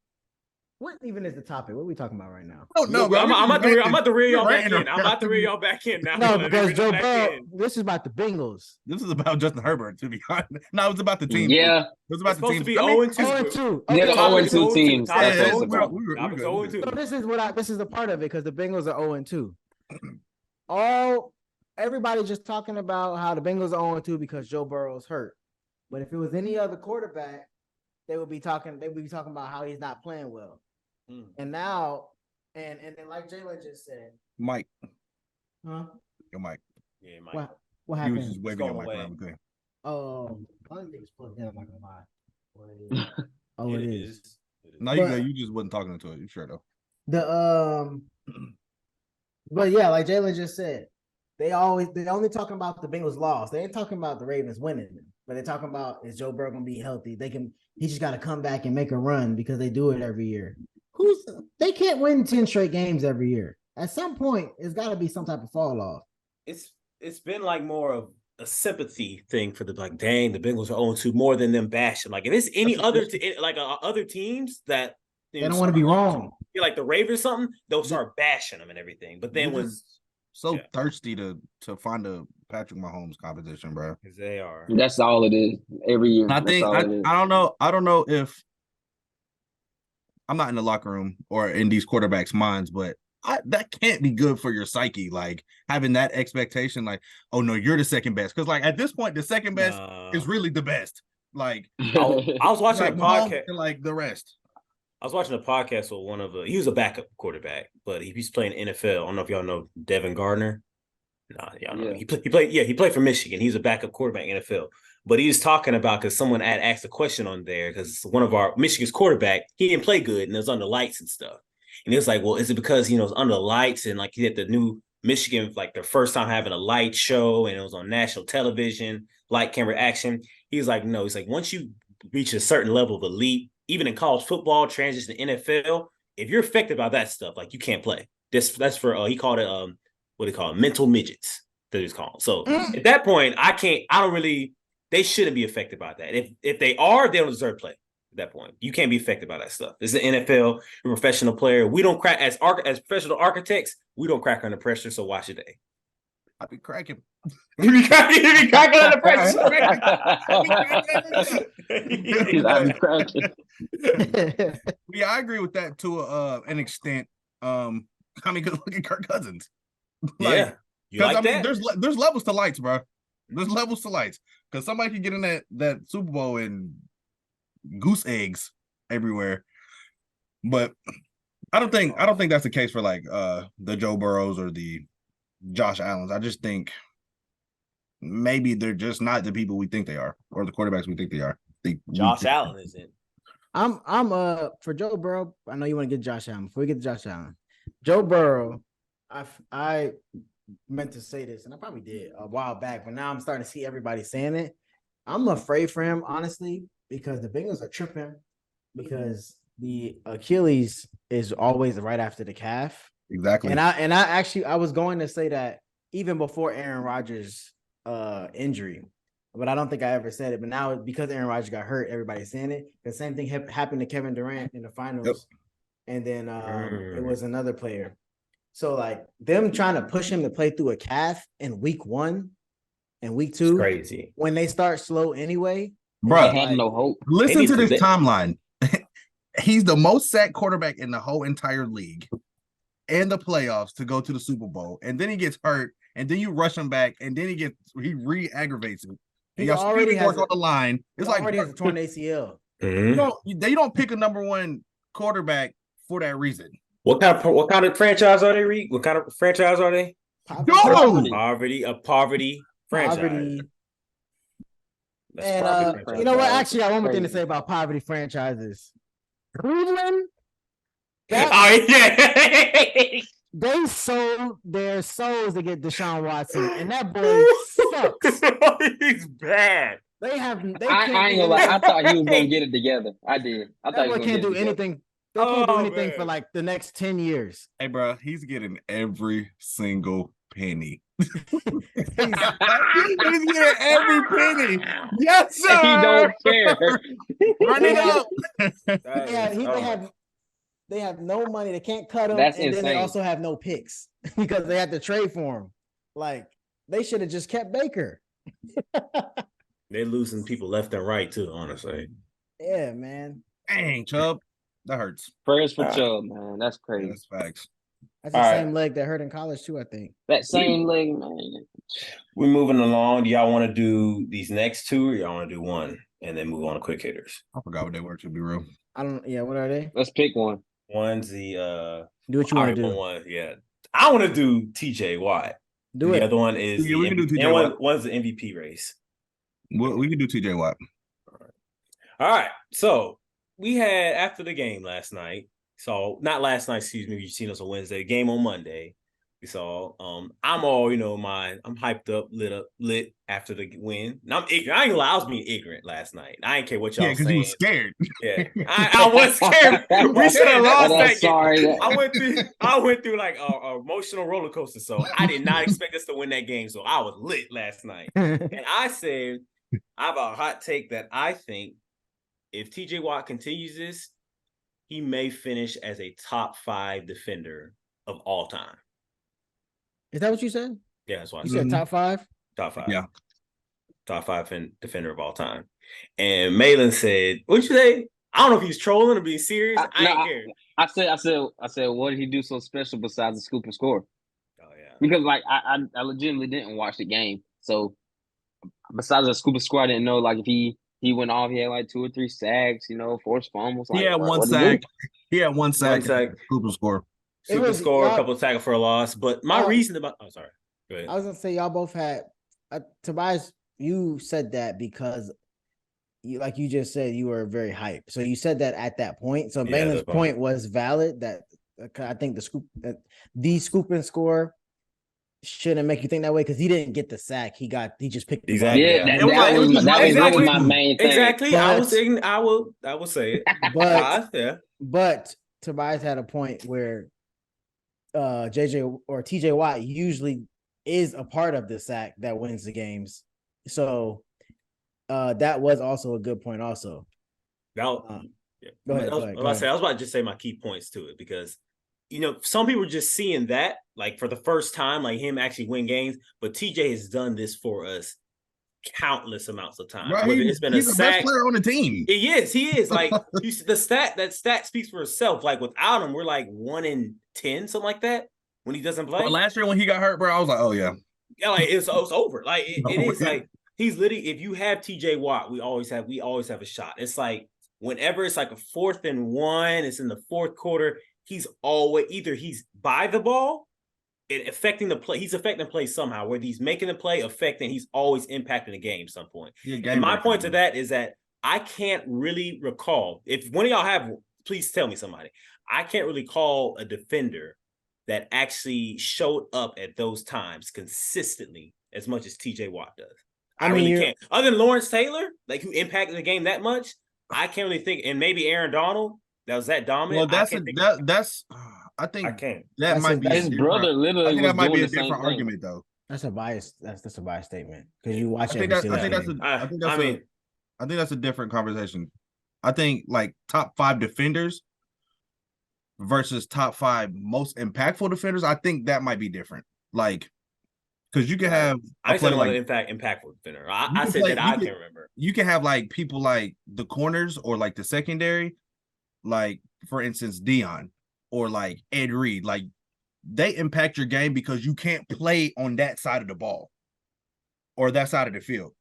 S6: What even is the topic? What are we talking about right now?
S5: Oh no,
S3: I'm about to reel y'all back in. I'm about to reel y'all back in now.
S6: No, because Joe Burrow. This is about the Bengals.
S5: This is about Justin Herbert, to be honest. No, it's about the team.
S4: Yeah,
S5: it was about the team.
S3: To be 0-2.
S6: 0-2.
S4: Yeah, 0-2 teams.
S6: So this is the part of it because the Bengals are 0-2. Everybody just talking about how the Bengals are 0-2 because Joe Burrow's hurt. But if it was any other quarterback, they would be talking about how he's not playing well. And now, and then like Jalen just said,
S5: Mike.
S6: Huh?
S5: Your mic.
S3: Yeah, Mike.
S6: What happened?
S5: He was just waving your mic around. Okay.
S6: Oh, I don't think it's plugged in. I'm not gonna lie. It is.
S5: No, you just wasn't talking to it. You sure
S6: though? But yeah, like Jalen just said. They only talking about the Bengals loss. They ain't talking about the Ravens winning. But they're talking about, is Joe Burrow gonna be healthy? He just got to come back and make a run because they do it every year. They can't win 10 straight games every year. At some point, it's got to be some type of fall off.
S3: It's been like more of a sympathy thing for the dang, the Bengals are 0-2 more than them bashing. Like if it's any other other teams that
S6: they don't want to be wrong.
S3: Like the Ravens or something, they'll start bashing them and everything. But then when
S5: thirsty to find a Patrick Mahomes competition, bro.
S3: Because they are.
S4: That's all it is every year.
S5: I think I don't know. I don't know if I'm not in the locker room or in these quarterbacks' minds, but that can't be good for your psyche. Like having that expectation, like, oh no, you're the second best. Because like at this point, the second best is really the best. Like
S3: I was watching a podcast,
S5: like the rest.
S3: I was watching a podcast with he was a backup quarterback, but he's playing NFL. I don't know if y'all know Devin Gardner. Nah, y'all know. Yeah. He played for Michigan. He's a backup quarterback in NFL. But he was talking about, because someone had asked a question on there, because one of our Michigan's quarterback, he didn't play good and it was under lights and stuff. And he was like, well, is it because, it's under the lights and like he had the new Michigan, like their first time having a light show and it was on national television, light camera action. He was like, no, he's like, once you reach a certain level of elite, even in college football, transition to NFL, if you're affected by that stuff, like you can't play. That's for he called it what do you call it? Mental midgets, that it's called. So at that point, they shouldn't be affected by that. If they are, they don't deserve play at that point. You can't be affected by that stuff. This is the NFL, you're a professional player. We don't crack as professional architects, we don't crack under pressure, so why should they?
S5: I'd be cracking.
S3: You be cracking under pressure.
S5: Yeah, I agree with that to an extent. I mean, look at Kirk Cousins.
S3: Like, yeah,
S5: I mean, there's levels to lights, bro. There's levels to lights because somebody can get in that Super Bowl and goose eggs everywhere. But I don't think that's the case for like the Joe Burrows or the Josh Allens. I just think maybe they're just not the people we think they are, or the quarterbacks we think they are.
S3: Josh Allen isn't.
S6: I'm for Joe Burrow. I know you want to get Josh Allen. Before we get to Josh Allen, Joe Burrow, I meant to say this, and I probably did a while back, but now I'm starting to see everybody saying it. I'm afraid for him, honestly, because the Bengals are tripping because the Achilles is always right after the calf.
S5: Exactly.
S6: And I was going to say that even before Aaron Rodgers' injury, but I don't think I ever said it. But now because Aaron Rodgers got hurt, everybody's saying it. The same thing happened to Kevin Durant in the finals, and then it was another player. So like them trying to push him to play through a calf in week 1 and week 2,
S3: it's crazy
S6: when they start slow anyway.
S5: Bro,
S4: they have no hope.
S5: Listen to this timeline. He's the most sacked quarterback in the whole entire league and the playoffs to go to the Super Bowl. And then he gets hurt, and then you rush him back, and then he re-aggravates it. And
S6: He already has
S5: on the line. It's like
S6: already has a torn ACL.
S5: They don't pick a number 1 quarterback for that reason.
S3: What kind of franchise are they, Reed? What kind of franchise are they? Poverty franchise.
S6: And you know what? Actually, I have one more thing to say about poverty franchises. Cleveland, they sold their souls to get Deshaun Watson, and that boy sucks.
S3: He's bad.
S6: I ain't
S4: gonna lie. I thought he was gonna get it together. I did. I thought he was
S6: can't do anything. They can't do anything for like the next 10 years.
S5: Hey, bro, he's getting every single penny. He's getting every penny. Yes, sir.
S4: He don't care.
S5: Run it up.
S6: They have no money. They can't cut him.
S4: That's
S6: and
S4: insane.
S6: Then they also have no picks because they had to trade for him. Like they should have just kept Baker.
S3: They're losing people left and right too, honestly.
S6: Yeah, man.
S5: Dang, Chubb. That hurts.
S4: Prayers for Chubb, man. That's crazy.
S5: Yeah, that's facts.
S6: That's the same leg that hurt in college too, I think.
S4: That same leg, man.
S3: We're moving along. Do y'all want to do these next 2 or y'all want to do one and then move on to quick hitters?
S5: I forgot what they were, to be real.
S6: I don't. Yeah, what are they?
S4: Let's pick one.
S3: One's the
S6: do what you want to do.
S3: One, yeah. I want to do TJ Watt.
S6: Do
S3: the
S6: it.
S3: other one is
S5: we can do TJ Watt.
S3: One's the MVP race.
S5: We can do TJ Watt.
S3: All right. So we had after the game last night. So not last night, excuse me. You've seen us on Wednesday. Game on Monday. We saw. I'm all I'm hyped up, lit after the win. And I'm ignorant. I ain't gonna lie. I was being ignorant last night. I didn't care what y'all saying.
S5: Yeah, because you was scared.
S3: Yeah, I was scared. We should have lost that game.
S4: Sorry.
S3: I went through like a emotional roller coaster. So I did not expect us to win that game. So I was lit last night. And I said, I have a hot take that I think if TJ Watt continues this, he may finish as a top 5 defender of all time.
S6: Is that what you said?
S3: Yeah, that's what
S6: you said. Top 5?
S3: Top 5.
S5: Yeah.
S3: Top 5 defender of all time. And Malin said, what'd you say? I don't know if he's trolling or being serious. I ain't care.
S4: I said, what did he do so special besides the scoop and score?
S3: Oh, yeah.
S4: Because like I legitimately didn't watch the game. So besides the scoop and score, I didn't know like if he went off, he had like 2 or 3 sacks, forced fumbles. Like,
S5: he had one sack. He had one sack. Super score.
S3: Super score, a couple of tackles for a loss. But my reason about sorry. Go ahead.
S6: I was gonna say y'all both had Tobias, you said that because you, like you just said, you were very hyped. So you said that at that point. So Malin's point was valid that I think the scoop and score shouldn't make you think that way because he didn't get the sack. He just picked the
S3: exactly.
S4: Yeah, that was my main thing.
S3: Exactly. But, I will say it.
S6: But Tobias had a point where JJ or TJ Watt usually is a part of the sack that wins the games. So that was also a good point also.
S3: Go ahead. I was about to just say my key points to it because some people are just seeing that like for the first time, like him actually win games, but TJ has done this for us countless amounts of times.
S5: Right.
S3: It's been a sack.
S5: The best player on the team.
S3: He is. Like that stat speaks for itself. Like without him, we're like 1 in 10, something like that. When he doesn't play.
S5: Well, last year when he got hurt, bro, I was like, oh yeah.
S3: Yeah, like it's over. Like it is like he's literally. If you have TJ Watt, we always have a shot. It's like whenever it's like a 4th and 1, it's in the 4th quarter. He's always either he's by the ball and affecting the play. He's affecting the play somehow, whether he's making the play, affecting. He's always impacting the game at some point. And my point to that is that I can't really recall if one of y'all have. Please tell me somebody. I can't really call a defender that actually showed up at those times consistently as much as TJ Watt does. I mean, really can't. Other than Lawrence Taylor, like who impacted the game that much, I can't really think. And maybe Aaron Donald, that was that dominant.
S5: Well, I think
S3: I can't.
S5: That might be
S4: his brother literally.
S5: I think that might be a
S4: different
S5: argument though.
S6: That's a bias. That's a biased statement because you watch
S5: I think that's a different conversation. I think like top 5 defenders versus top 5 most impactful defenders. I think that might be different. Like, because you can have
S3: I said like impactful defender. I said that I can't remember.
S5: You can have like people like the corners or like the secondary, like for instance Dion or like Ed Reed. Like they impact your game because you can't play on that side of the ball or that side of the field.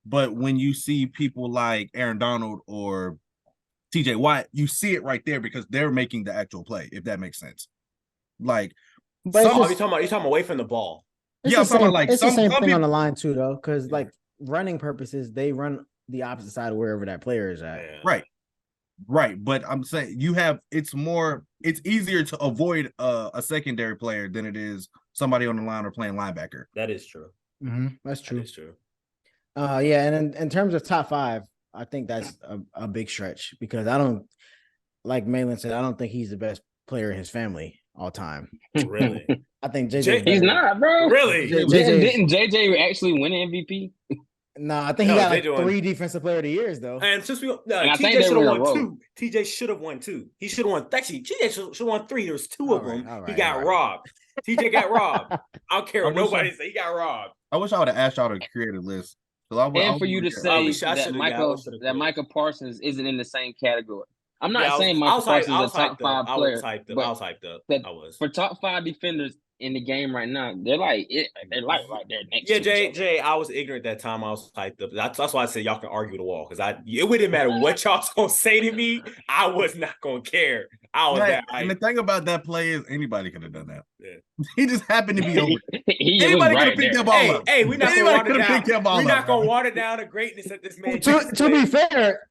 S5: But when you see people like Aaron Donald or TJ Watt, you see it right there because they're making the actual play, if that makes sense. Like,
S3: but you're talking away from the ball.
S6: Yeah, I'm talking about like it's the same thing on the line too, though, because like running purposes, they run the opposite side of wherever that player is at.
S5: Yeah. Right. But I'm saying it's easier to avoid a secondary player than it is somebody on the line or playing linebacker.
S3: That is true.
S6: Mm-hmm. That's true.
S3: That is true.
S6: Yeah, and in terms of top 5, I think that's a big stretch because I don't, like Malin said, I don't think he's the best player in his family all time.
S3: Really?
S6: I think JJ.
S4: He's not, bro.
S3: Really?
S4: Didn't JJ actually win an MVP?
S6: No, I think he got like 3 defensive player of the years though.
S3: And since TJ should have won 2. TJ should have won 2. He should have won. Actually, TJ should have won 3. There's 2 of them. He got robbed. TJ got robbed. I don't care what nobody say. He got robbed.
S5: I wish I would have asked y'all to create a list.
S4: And for you to say that Michael Parsons isn't in the same category. I'm not saying Michael Parsons is a top 5 player. I was hyped up. I was. For top 5 defenders in the game right now, they're like right there next to each other.
S3: Jay, I was ignorant that time. I was hyped up. That's why I said y'all can argue the wall because it wouldn't matter what y'all's gonna say to me. I was not gonna care. I was that hyped.
S5: And the thing about that play is anybody could have done that. Yeah. He just happened to be over.
S3: Anybody could have picked that ball up. Hey, we're not gonna water down the greatness that this man.
S6: To be fair,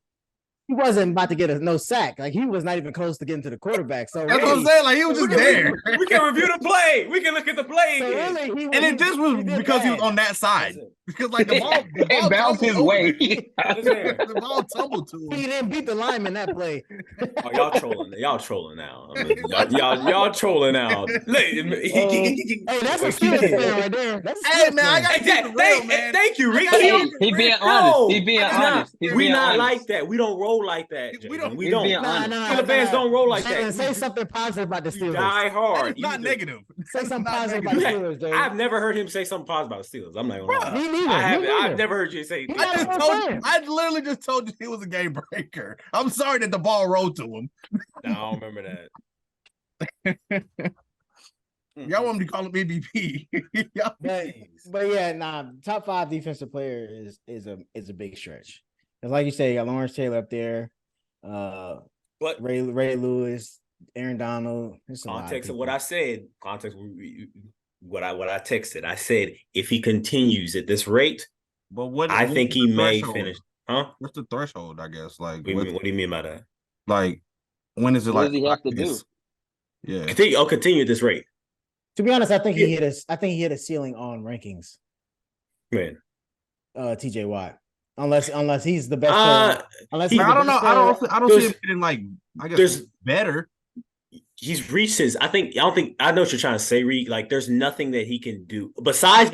S6: he wasn't about to get no sack. Like he was not even close to getting to the quarterback. So
S5: that's what I'm saying. Like he was just there.
S3: We can review the play. We can look at the play.
S6: So really,
S5: it just was because he was on that side. Because like the ball
S4: bounced his way.
S5: The ball tumbled to him.
S6: He didn't beat the lineman that play.
S3: Oh, y'all trolling. Y'all trolling now. I mean, y'all trolling now.
S6: Hey, that's a skill fan right there.
S5: Hey man, I got to real, man.
S3: Thank you, Ricky.
S4: He being honest. He being honest.
S3: We not like that. We don't roll like that. We don't. Steelers fans don't roll like that.
S6: Say something positive about the Steelers.
S3: Die hard.
S5: It's not negative.
S6: Say something positive about the Steelers, Jay.
S3: I've never heard him say something positive about the Steelers. I'm not gonna lie.
S6: Me neither.
S3: I've never heard you say.
S5: I literally just told you he was a game breaker. I'm sorry that the ball rolled to him.
S3: No, I don't remember that.
S5: Y'all want me to call him MVP?
S6: but yeah, top 5 defensive player is a big stretch. Because like you say, you got Lawrence Taylor up there,
S3: but
S6: Ray Lewis, Aaron Donald.
S3: Context of what I said. Context what I texted. I said if he continues at this rate,
S5: but
S3: I think he may finish. Huh?
S5: What's the threshold? I guess. Like,
S3: what do you mean by that?
S5: Like, when is it?
S4: What does he have to do?
S5: Yeah,
S3: continue at this rate.
S6: To be honest, I think he hit a ceiling on rankings.
S3: Man,
S6: TJ Watt, unless he's the best player.
S5: I don't know. I don't see him getting like. I guess there's better.
S3: He's reached his. I know what you're trying to say, Reed. Like, there's nothing that he can do besides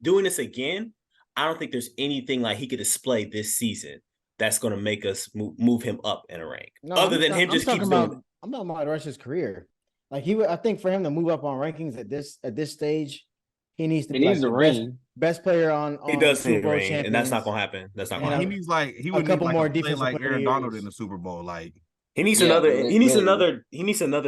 S3: doing this again. I don't think there's anything like he could display this season that's going to make us move him up in a rank. No, other than him just keeps doing.
S6: I'm talking about the rest of his career. Like I think for him to move up on rankings at this stage, he needs to be the best player on.
S3: He does need a ring, and that's not going to happen. That's not going to happen.
S5: He needs he would a couple more defensive like Aaron Donald in the Super Bowl. Like
S3: he needs another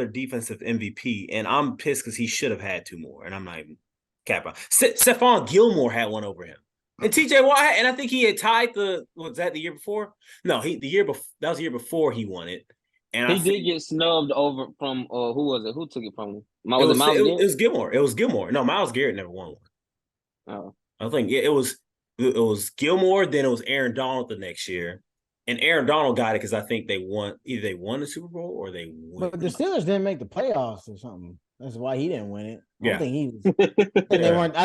S3: defensive MVP, and I'm pissed because he should have had 2 more, and I'm not even capping. Stephon Gilmore had one over him. And TJ Watt, and I think he had tied was that the year before? No, that was the year before he won it. And
S4: he did get snubbed over from who was it? Who took it from him? Was it Myles Garrett?
S3: It was Gilmore. It was Gilmore. No, Myles Garrett never won one.
S4: Oh.
S3: I think it was Gilmore, then it was Aaron Donald the next year. And Aaron Donald got it because I think either they won the Super Bowl or they won.
S6: But the Steelers didn't make the playoffs or something. That's why he didn't win it.
S3: Yeah.
S6: I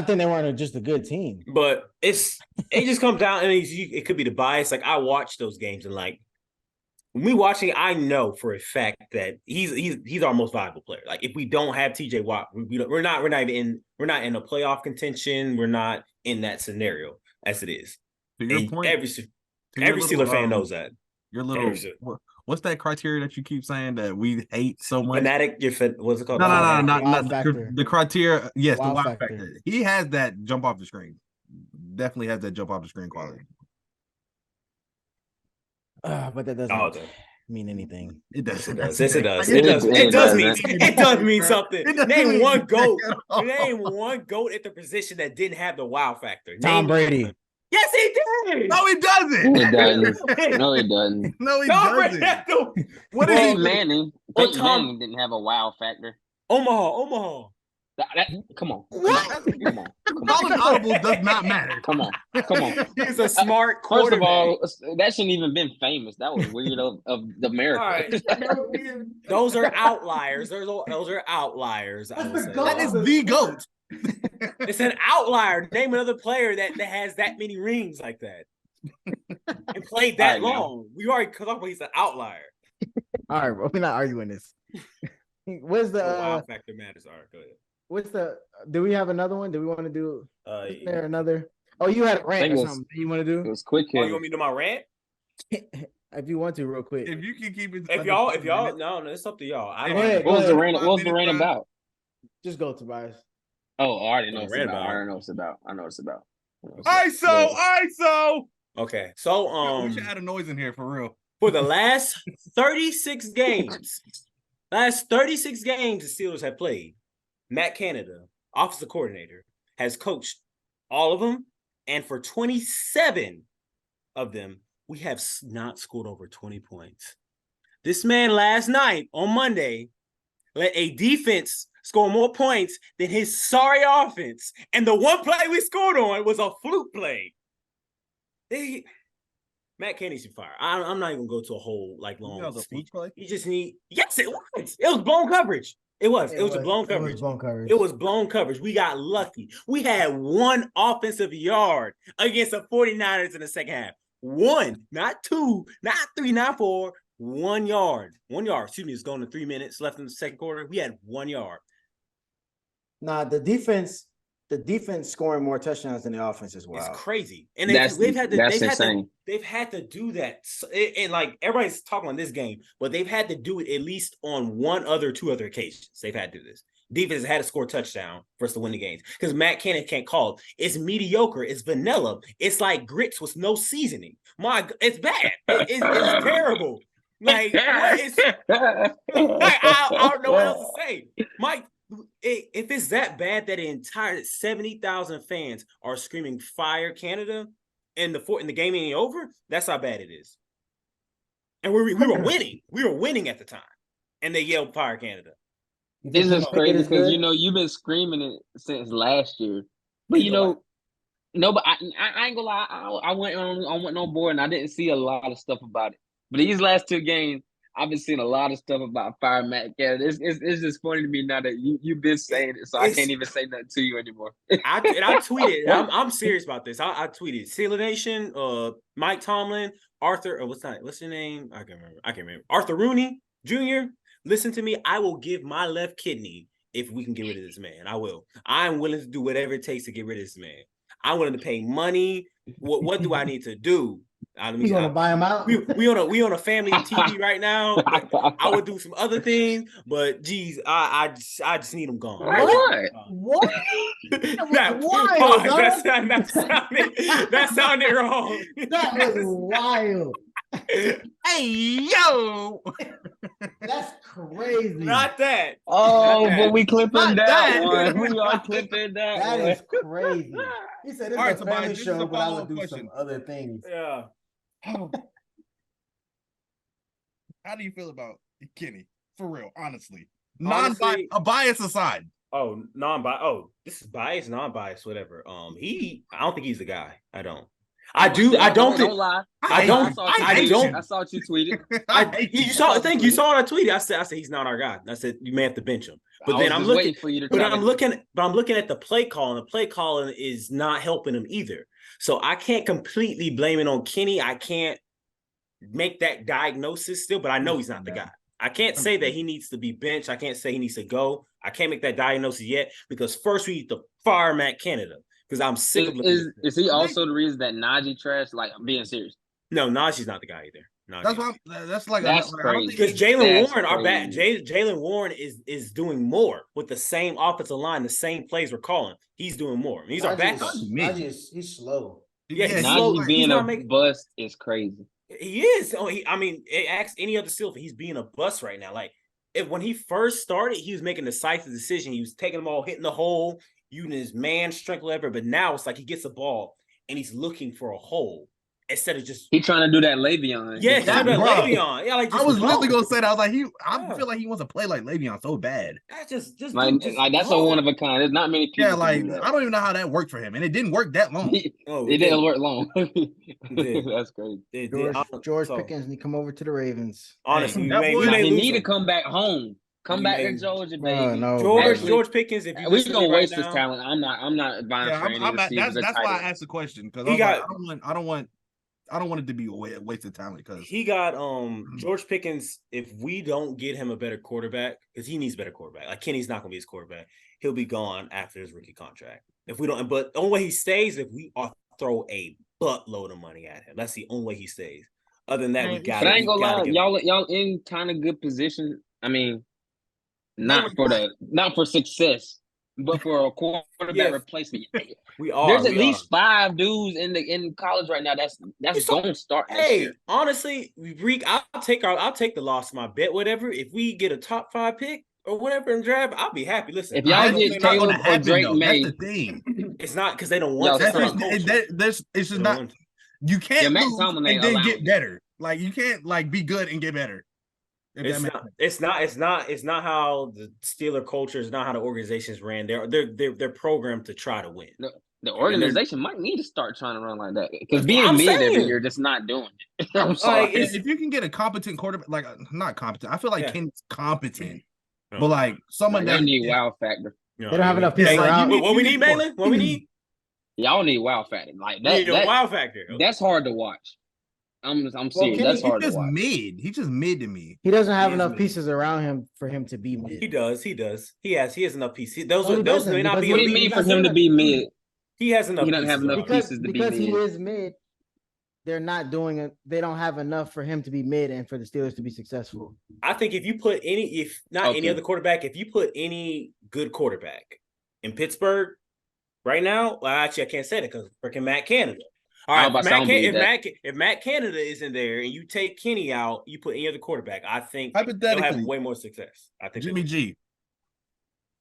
S6: think they weren't just a good team.
S3: But it just comes down, and it could be the bias. Like I watched those games and like me watching, I know for a fact that he's our most valuable player. Like if we don't have TJ Watt, we're not in a playoff contention. We're not in that scenario as it is.
S5: To your point,
S3: every Steeler fan knows that.
S5: Your little what's that criteria that you keep saying that we hate so much?
S3: Fanatic, what's it called?
S5: No, not
S6: factor.
S5: The criteria. Yes,
S6: wow
S5: the wow
S6: factor.
S5: factor. He has that jump off the screen. Definitely has that jump off the screen quality.
S6: But that doesn't mean anything.
S5: It does.
S3: It does. Yes, it does. It does mean something. Name one GOAT. Name one GOAT at the position that didn't have the wow factor.
S6: Tom Brady.
S3: Yes, he did.
S5: No, he doesn't.
S4: He doesn't. No, he doesn't.
S5: No, he doesn't.
S4: What is Peyton Manning? Peyton Manning didn't have a wow factor.
S3: Omaha.
S4: Come on.
S5: Calling audible does not matter.
S4: Come on.
S3: He's a smart quarterback.
S4: First of all, that shouldn't even been famous. That was weird of the America.
S3: Right. Those are outliers. Those are outliers.
S5: That is the GOAT.
S3: It's an outlier. Name another player that has that many rings like that and played that long. We already talked about he's an outlier.
S6: All right, we're not arguing this. Where's the
S3: wow factor matters? All right, go ahead.
S6: Do we have another one? Do we want to do is there another? Oh, you had a rant or something you want to do?
S4: It was quick.
S3: You want me to do my rant?
S6: If you want to, real quick.
S5: If you can keep it.
S3: If y'all, no, it's up to y'all.
S4: What was the rant about?
S6: Just go, Tobias.
S4: Oh, I already know what it's about. I know what it's about.
S5: ISO.
S3: Okay, so
S5: we should add a noise in here for real.
S3: For the last 36 games, the Steelers have played. Matt Canada, offensive coordinator, has coached all of them, and for 27 of them, we have not scored over 20 points. This man last night on Monday let a defense score more points than his sorry offense, and the one play we scored on was a fluke play. Matt Canada should fire. I'm not even going to go to a whole long speech. You just need. Yes, it was. It was blown coverage. It was blown coverage. It was blown coverage. We got lucky. We had one offensive yard against the 49ers in the second half. One, not two, not three, not four. 1 yard. 1 yard. Excuse me. It's going to 3 minutes left in the second quarter. We had 1 yard.
S6: Nah, the defense scoring more touchdowns than the offense as well.
S3: It's crazy, and they've had to do that. And everybody's talking on this game, but they've had to do it at least on two other occasions. They've had to do this. Defense had to score a touchdown for us to win the games because Matt Canada can't call it. It's mediocre. It's vanilla. It's like grits with no seasoning. It's bad. It's terrible. What is? I don't know what else to say, Mike. If it's that bad that the entire 70,000 fans are screaming "Fire Canada" and the game ain't over, that's how bad it is. And we were winning. We were winning at the time, and they yelled "Fire Canada."
S4: This is crazy because you've been screaming it since last year, but but I ain't gonna lie. I went on board and I didn't see a lot of stuff about it. But these last two games, I've been seeing a lot of stuff about Fire Matt Canada. It's just funny to me now that you've been saying it, so I can't even say nothing to you anymore.
S3: I tweeted. I'm serious about this. I tweeted. Steeler Nation, Mike Tomlin, Arthur. What's your name? I can't remember. Arthur Rooney Jr. Listen to me. I will give my left kidney if we can get rid of this man. I will. I'm willing to do whatever it takes to get rid of this man. I'm willing to pay money. What do I need to do?
S6: You gonna buy him out?
S3: We on a family TV right now. I would do some other things, but geez, I just need him gone.
S6: What?
S3: That sounded wrong.
S6: That was wild.
S5: Hey yo,
S6: that's crazy.
S3: Not that.
S4: Oh, but we clipping that one. We are clipping that.
S6: That is crazy. He said it's a family show, but I would do some other things.
S3: Yeah.
S5: How do you feel about Kenny? For real, honestly. A bias aside.
S3: Oh, this is bias, non-bias, whatever. I don't think he's the guy. I don't. I don't think. I don't.
S4: I saw what you tweeted.
S3: You saw what I tweeted. I said he's not our guy. I said you may have to bench him. But then I'm looking for you to. But I'm looking at the play call, and the play calling is not helping him either. So I can't completely blame it on Kenny. I can't make that diagnosis still, but I know he's not the guy. I can't say that he needs to be benched. I can't say he needs to go. I can't make that diagnosis yet because first we need to fire Matt Canada because I'm sick of looking.
S4: Is he also the reason that Najee trash? Like, I'm being serious.
S3: No, Najee's not the guy either.
S5: That's
S3: crazy. Because Jalen Warren, our back, Jalen Warren is doing more with the same offensive line, the same plays we're calling. He's doing more. He's our backup.
S6: He's slow.
S3: Yeah, he's
S4: Najee
S3: slow.
S4: being a bust is crazy.
S3: He is. Ask any other Silver. He's being a bust right now. Like when he first started, he was making a decisive decision. He was taking them all, hitting the hole, using his man strength lever. But now it's like he gets the ball and he's looking for a hole. Instead of just
S4: trying to do that Le'Veon.
S3: Yeah, Le'Veon. Yeah,
S5: I was literally gonna say that. I was like, I feel like he wants to play like Le'Veon so bad.
S3: That's just
S4: like that's a one of a kind. There's not many people.
S5: Yeah, like I don't even know how that worked for him, and it didn't work that long.
S4: It didn't work long. That's crazy.
S6: George Pickens need to come over to the Ravens.
S3: Honestly,
S4: he need to come back home. Come back to Georgia, baby.
S3: George Pickens. If
S4: we're gonna waste his talent, I'm not buying for any of the seasons.
S5: That's why I asked the question because I don't want it to be a waste of talent because
S3: he got George Pickens. If we don't get him a better quarterback, because he needs a better quarterback. Like Kenny's not gonna be his quarterback. He'll be gone after his rookie contract. If we don't, but the only way he stays if we throw a buttload of money at him. That's the only way he stays. Other than that, we got.
S4: But I ain't gonna lie, y'all in kind of good position. I mean, not for success. But for a quarterback replacement,
S3: we are.
S4: There's at least 5 dudes in college right now. That's going to start.
S3: Hey, honestly, Reek, I'll take the loss of my bet. Whatever. If we get a top 5 pick or whatever in draft, I'll be happy. Listen,
S4: if y'all get Caleb or Drake May,
S5: that's the thing.
S3: It's not because they don't want.
S5: It's just not. You can't lose and then get better. Like you can't be good and get better.
S3: It's not how the Steeler culture is not how the organizations ran. They're programmed to try to win.
S4: The organization might need to start trying to run like that because being mid every year just not doing it. I'm sorry.
S5: If you can get a competent quarterback, like not competent, I feel like Ken's competent, but like someone that
S4: need wow factor.
S6: They don't have enough pieces around.
S3: What we need, Malin? What we need?
S4: Y'all need wow factor. Like that.
S3: Wow factor.
S4: That's hard to watch. I'm serious. That's hard to watch.
S5: He's just mid to me.
S6: He doesn't have enough pieces around him for him to be mid.
S3: He does. He has enough pieces. Those may not be.
S4: What do you mean for him to be mid?
S3: He has enough.
S4: He doesn't have enough pieces to be mid.
S6: Because he is mid. They're not doing it. They don't have enough for him to be mid and for the Steelers to be successful.
S3: I think if you put any other quarterback, if you put any good quarterback in Pittsburgh right now, well, actually I can't say that because freaking Matt Canada. All right, if Matt Canada is in there and you take Kenny out, you put any other quarterback, I think they'll have way more success. I think
S5: Jimmy G.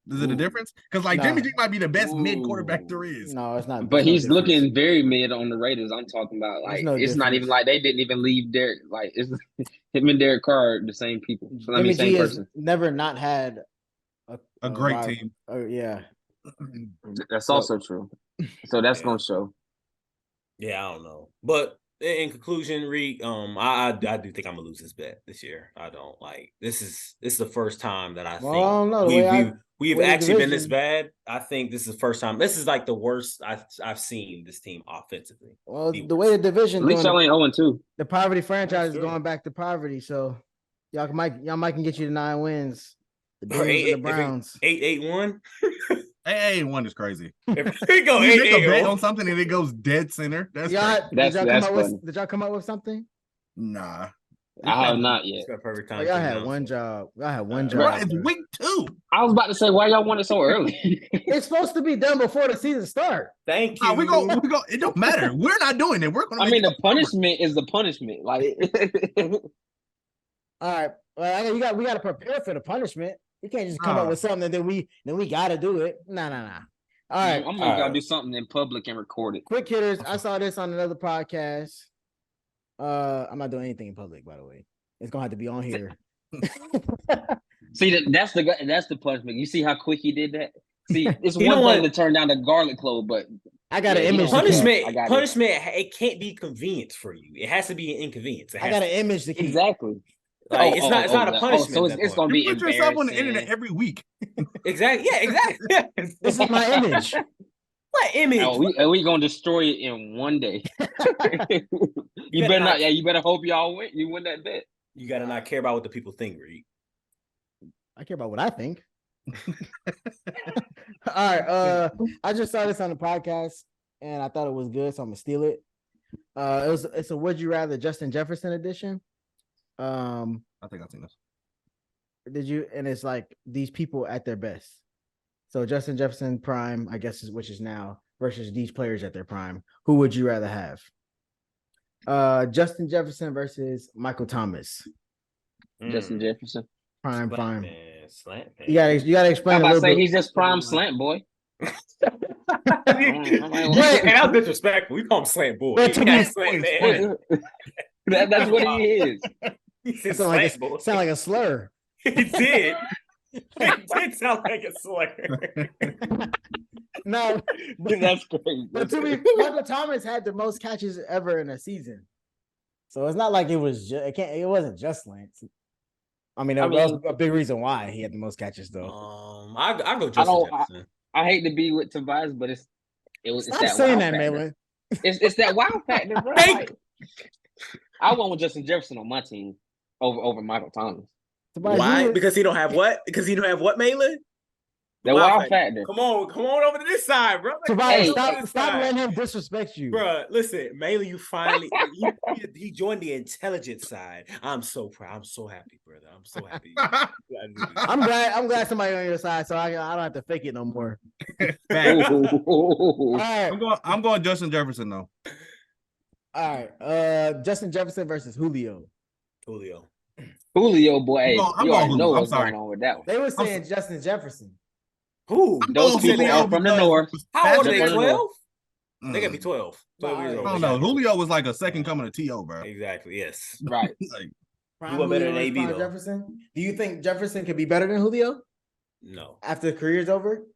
S5: Is it a difference? Because Jimmy G might be the best mid quarterback there is.
S6: No, it's not.
S4: But he's looking very mid on the Raiders. I'm talking about it's not even like they didn't even leave Derek. Like it's him and Derek Carr, the same people. So
S6: Jimmy
S4: same
S6: G
S4: person.
S6: has never not had
S5: a great team.
S6: Yeah,
S4: that's also true. So that's gonna show.
S3: Yeah, I don't know. But in conclusion, Reed, I do think I'm gonna lose this bet this year. I don't this is the first time that I think we've actually been this bad. I think this is the first time. This is like the worst I've seen this team offensively.
S6: Well, the way the division,
S4: at least y'all ain't 0-2.
S6: The poverty franchise is going back to poverty, so y'all might can get you to 9 wins. The Bills and the Browns
S3: 8-1.
S5: 8-1 is crazy.
S3: If we go
S5: you make a bet on something and it goes dead center. Did
S6: y'all come up with something?
S5: Nah.
S4: I have not yet.
S3: Perfect time.
S6: Y'all had one job.
S5: Right, it's week 2.
S4: I was about to say, why y'all want it so early?
S6: It's supposed to be done before the season starts.
S3: Thank you.
S5: We go. It don't matter. We're not doing it. We're gonna.
S4: The punishment is the punishment. Like,
S6: all right. Well, we got to prepare for the punishment. You can't just come up with something and then we got to do it. Nah. All right.
S4: I'm gonna gotta do something in public and record it.
S6: Quick hitters. I saw this on another podcast. I'm not doing anything in public, by the way. It's gonna have to be on here.
S4: See, that's the punishment. You see how quick he did that? See, it's one thing to turn down the garlic clove, but
S6: I got an image.
S3: Punishment. It can't be convenience for you. It has to be an inconvenience.
S6: I got an image to keep.
S4: Exactly.
S3: It's not a punishment.
S4: So it's gonna be.
S5: You put yourself on the internet every week.
S3: Exactly. Yeah. Exactly.
S6: This is my image.
S3: What image?
S4: We gonna destroy it in one day. You better not. Yeah, you better hope y'all win. You win that bet.
S3: You gotta not care about what the people think, Reed.
S6: I care about what I think. All right. I just saw this on the podcast and I thought it was good, so I'm gonna steal it. It's a Would You Rather Justin Jefferson edition.
S5: I think I've seen this.
S6: Did you? And it's like these people at their best. So Justin Jefferson prime, I guess, which is now versus these players at their prime. Who would you rather have? Justin Jefferson versus Michael Thomas.
S4: Justin Jefferson.
S6: Prime.
S3: Slant man.
S6: You gotta explain.
S4: I'm
S6: a
S4: about to
S6: little
S4: say
S6: bit.
S4: he's just prime slant boy.
S3: And that was disrespectful. We call him slant boy.
S6: But to me,
S3: slant man.
S4: That's what he is.
S3: He said
S6: sound like a slur.
S3: He did. It did sound like a slur.
S6: No,
S4: that's crazy.
S6: But to me, Michael Thomas had the most catches ever in a season, so it's not like it was. It wasn't just Lance. I mean, that was a big reason why he had the most catches, though.
S3: I go Justin Jefferson.
S4: I hate to be with Tobias, but it's
S6: Stop
S4: that
S6: saying
S4: wow
S6: that,
S4: factor.
S6: Malin.
S4: It's that wow factor, bro. Like, I went with Justin Jefferson on my team over Michael Thomas.
S6: Tobias,
S3: why? Because he don't have what? Because he don't have what, Malin?
S4: The wow factor.
S3: Come on over to this side, bro.
S6: Tobias, stop letting him disrespect you,
S3: bro. Listen, Malin, you finally he joined the intelligent side. I'm so proud. I'm so happy, brother. I'm so happy.
S6: I'm glad somebody on your side, so I don't have to fake it no more.
S5: All right. I'm going Justin Jefferson though.
S6: All right, Justin Jefferson versus Julio,
S4: boy.
S5: I'm going
S4: know
S5: I'm
S4: what's
S5: sorry.
S4: going on with that one.
S6: They were saying Justin Jefferson.
S3: Who?
S4: Those people are from the north.
S3: How old are they? 12? They gotta be 12. 12 years old.
S5: I don't know. Julio was like a second coming of T.O., bro.
S3: Exactly. Yes.
S4: Right.
S3: He was better than AB though.
S6: Jefferson. Do you think Jefferson could be better than Julio?
S3: No.
S6: After the career's over?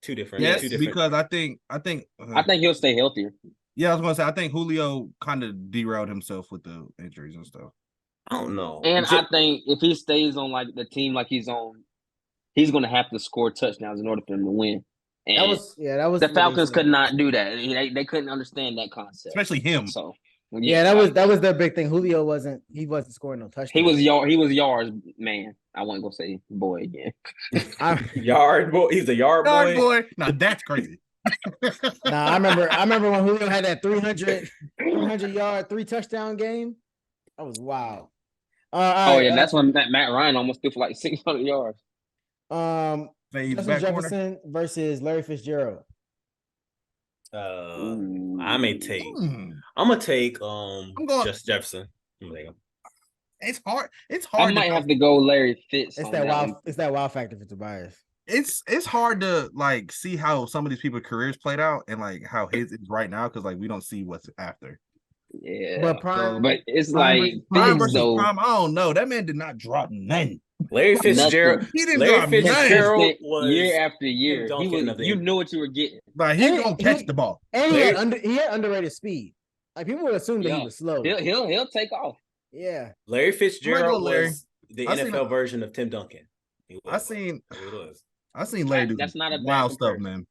S3: Two different.
S5: Yes,
S3: two different.
S5: because I think
S4: he'll stay healthier.
S5: Yeah, I was gonna say I think Julio kind of derailed himself with the injuries and stuff.
S3: I don't know.
S4: And I think if he stays on like the team like he's on, he's gonna have to score touchdowns in order for him to win. And
S6: that was
S4: the Falcons could not do that. They couldn't understand that concept,
S5: especially him.
S4: So
S6: that was their big thing. Julio wasn't scoring no touchdowns.
S4: He was yards man. I wasn't gonna say boy again.
S3: Yard boy. He's a yard boy.
S5: Now that's crazy.
S6: I remember when Julio had that 300 yard 3 touchdown game. That was wild.
S4: That's when Matt Ryan almost threw for like 600 yards.
S6: Justin Jefferson versus Larry Fitzgerald.
S3: I may take. I'm gonna take Justin Jefferson.
S5: It's hard.
S4: I might have to go Larry Fitz.
S6: It's that wow factor for Tobias.
S5: It's hard to like see how some of these people's careers played out and like how his is right now because like we don't see what's after.
S4: Yeah,
S6: but
S4: it's
S5: prime
S4: like
S5: versus prime. I don't know. That man did not drop none.
S3: Larry Fitzgerald.
S5: He didn't drop none.
S4: Was year after year. You knew what you were getting.
S5: Like he's gonna catch the ball.
S6: And he had underrated speed. Like people would assume that he was slow.
S4: He'll take off.
S6: Yeah.
S3: Larry Fitzgerald was the NFL version of Tim Duncan.
S5: I seen Larry do wild stuff, man.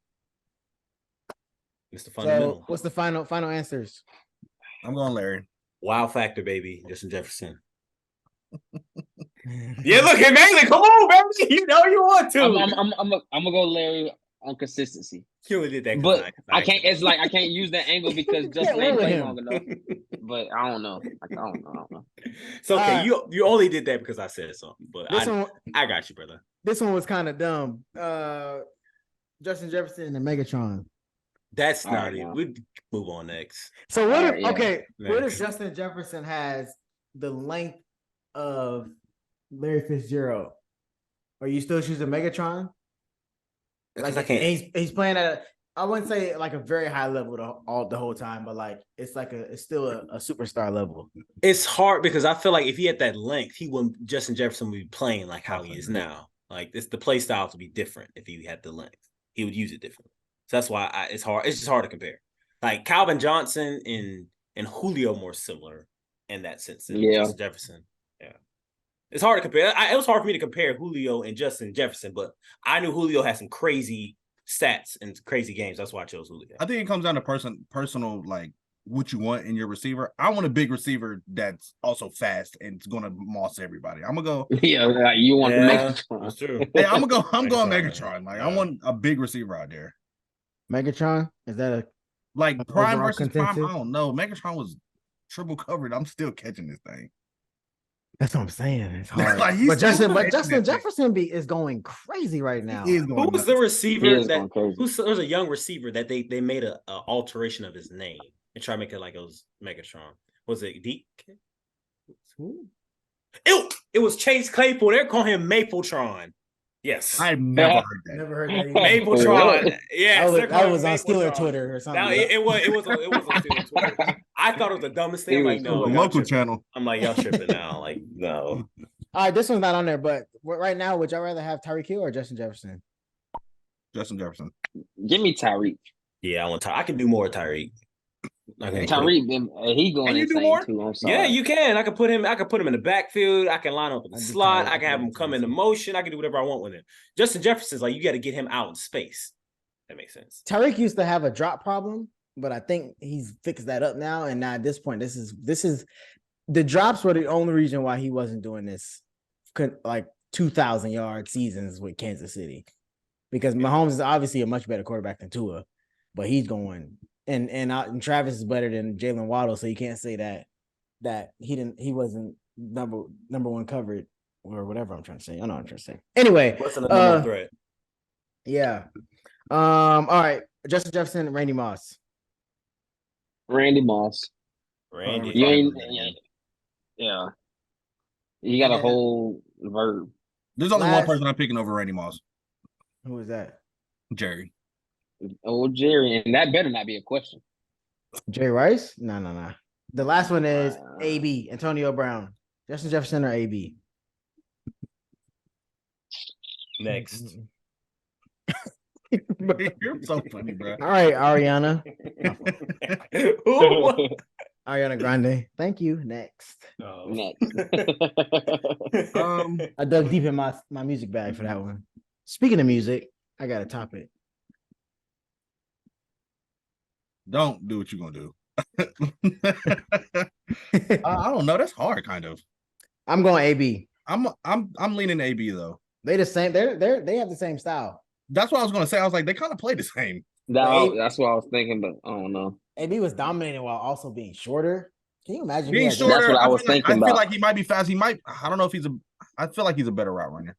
S3: It's the fundamental.
S6: So what's the final answers?
S5: I'm going Larry.
S3: Wow factor, baby. Justin Jefferson. Yeah, look at Malin. Come on, baby. You know you want to.
S4: I'm gonna go Larry on consistency.
S3: He only did that,
S4: but I can't. It's like I can't use that angle because Justin ain't played long enough. But I don't know. I don't know.
S3: So okay, you only did that because I said something. But I got you, brother.
S6: This one was kind of dumb. Justin Jefferson and Megatron.
S3: That's not it. We move on next.
S6: So what? What if Justin Jefferson has the length of Larry Fitzgerald? Are you still choosing Megatron? Like I can't. He's playing at I wouldn't say like a very high level the whole time, but like it's still a superstar level.
S3: It's hard because I feel like if he had that length, Justin Jefferson would be playing like how he is now. Like the play style would be different if he had the length. He would use it differently. So that's why it's hard. It's just hard to compare. Like Calvin Johnson and Julio more similar in that sense than Justin Jefferson. Yeah. It's hard to compare. It was hard for me to compare Julio and Justin Jefferson, but I knew Julio had some crazy stats and crazy games. That's why I chose Julio.
S5: I think it comes down to personal, like what you want in your receiver. I want a big receiver that's also fast and it's gonna moss everybody. I'm gonna go.
S4: Yeah, like you want the Megatron.
S3: That's true.
S5: Hey, I'm going Megatron. Like I want a big receiver out there.
S6: Megatron, is that a
S5: like prime versus
S6: contention?
S5: prime? I don't know. Megatron was triple covered. I'm still catching this thing.
S6: That's what I'm saying. It's hard.
S5: Like,
S6: but Justin Jefferson is going crazy right now.
S5: Who
S3: was the receiver that? There's a young receiver that they made a alteration of his name and try to make it like it was Megatron. Was it DK? Who? It was Chase Claypool. They're calling him Mapletron. Yes,
S5: I've never heard that.
S6: Never heard that.
S3: Mapletron. Yes,
S6: that was on Steeler Twitter or something.
S3: No, it was on Steeler Twitter. I thought it was the dumbest thing. I'm like, no,
S5: a local channel.
S3: I'm like, y'all tripping now. Like, no.
S6: All right, this one's not on there, but right now, would y'all rather have Tyreek Hill or Justin Jefferson?
S5: Justin Jefferson.
S4: Give me Tyreek.
S3: Yeah, I want Tyreek. I can do more Tyreek.
S4: Tyreek, he going insane too. I'm sorry.
S3: Yeah, you can. I can put him in the backfield. I can line up in the slot. I can have him come into motion. I can do whatever I want with him. Justin Jefferson's like, you got to get him out in space. That makes sense.
S6: Tyreek used to have a drop problem, but I think he's fixed that up now. And now at this point, this is the drops were the only reason why he wasn't doing this like 2,000-yard seasons with Kansas City, because Mahomes is obviously a much better quarterback than Tua, but he's going. And Travis is better than Jalen Waddle, so you can't say that he wasn't number one covered or whatever I'm trying to say. I know what I'm trying to say. Anyway,
S3: what's the number one threat?
S6: Yeah. All right. Justin Jefferson and Randy Moss.
S4: Randy Moss.
S3: Randy.
S4: You ain't, yeah. You got a whole verb.
S5: There's only one person I'm picking over Randy Moss.
S6: Who is that?
S5: Jerry.
S4: Oh, Jerry, and that better not be a question.
S6: Jerry Rice? No. The last one is AB, Antonio Brown. Justin Jefferson or AB?
S3: Next.
S5: You're so funny, bro.
S6: All right, Ariana. Ariana Grande. Thank you. Next.
S4: Next.
S6: I dug deep in my music bag for that one. Speaking of music, I got a topic.
S5: Don't do what you're gonna do. I don't know. That's hard, kind of.
S6: I'm going AB.
S5: I'm leaning AB though.
S6: They the same. They have the same style.
S5: That's what I was gonna say. I was like, they kind of play the same.
S4: That's what I was thinking, but I don't know.
S6: AB was dominating while also being shorter. Can you imagine
S5: being shorter?
S4: That's what I was thinking.
S5: I feel like he might be fast. He might. I don't know if I feel like he's a better route runner.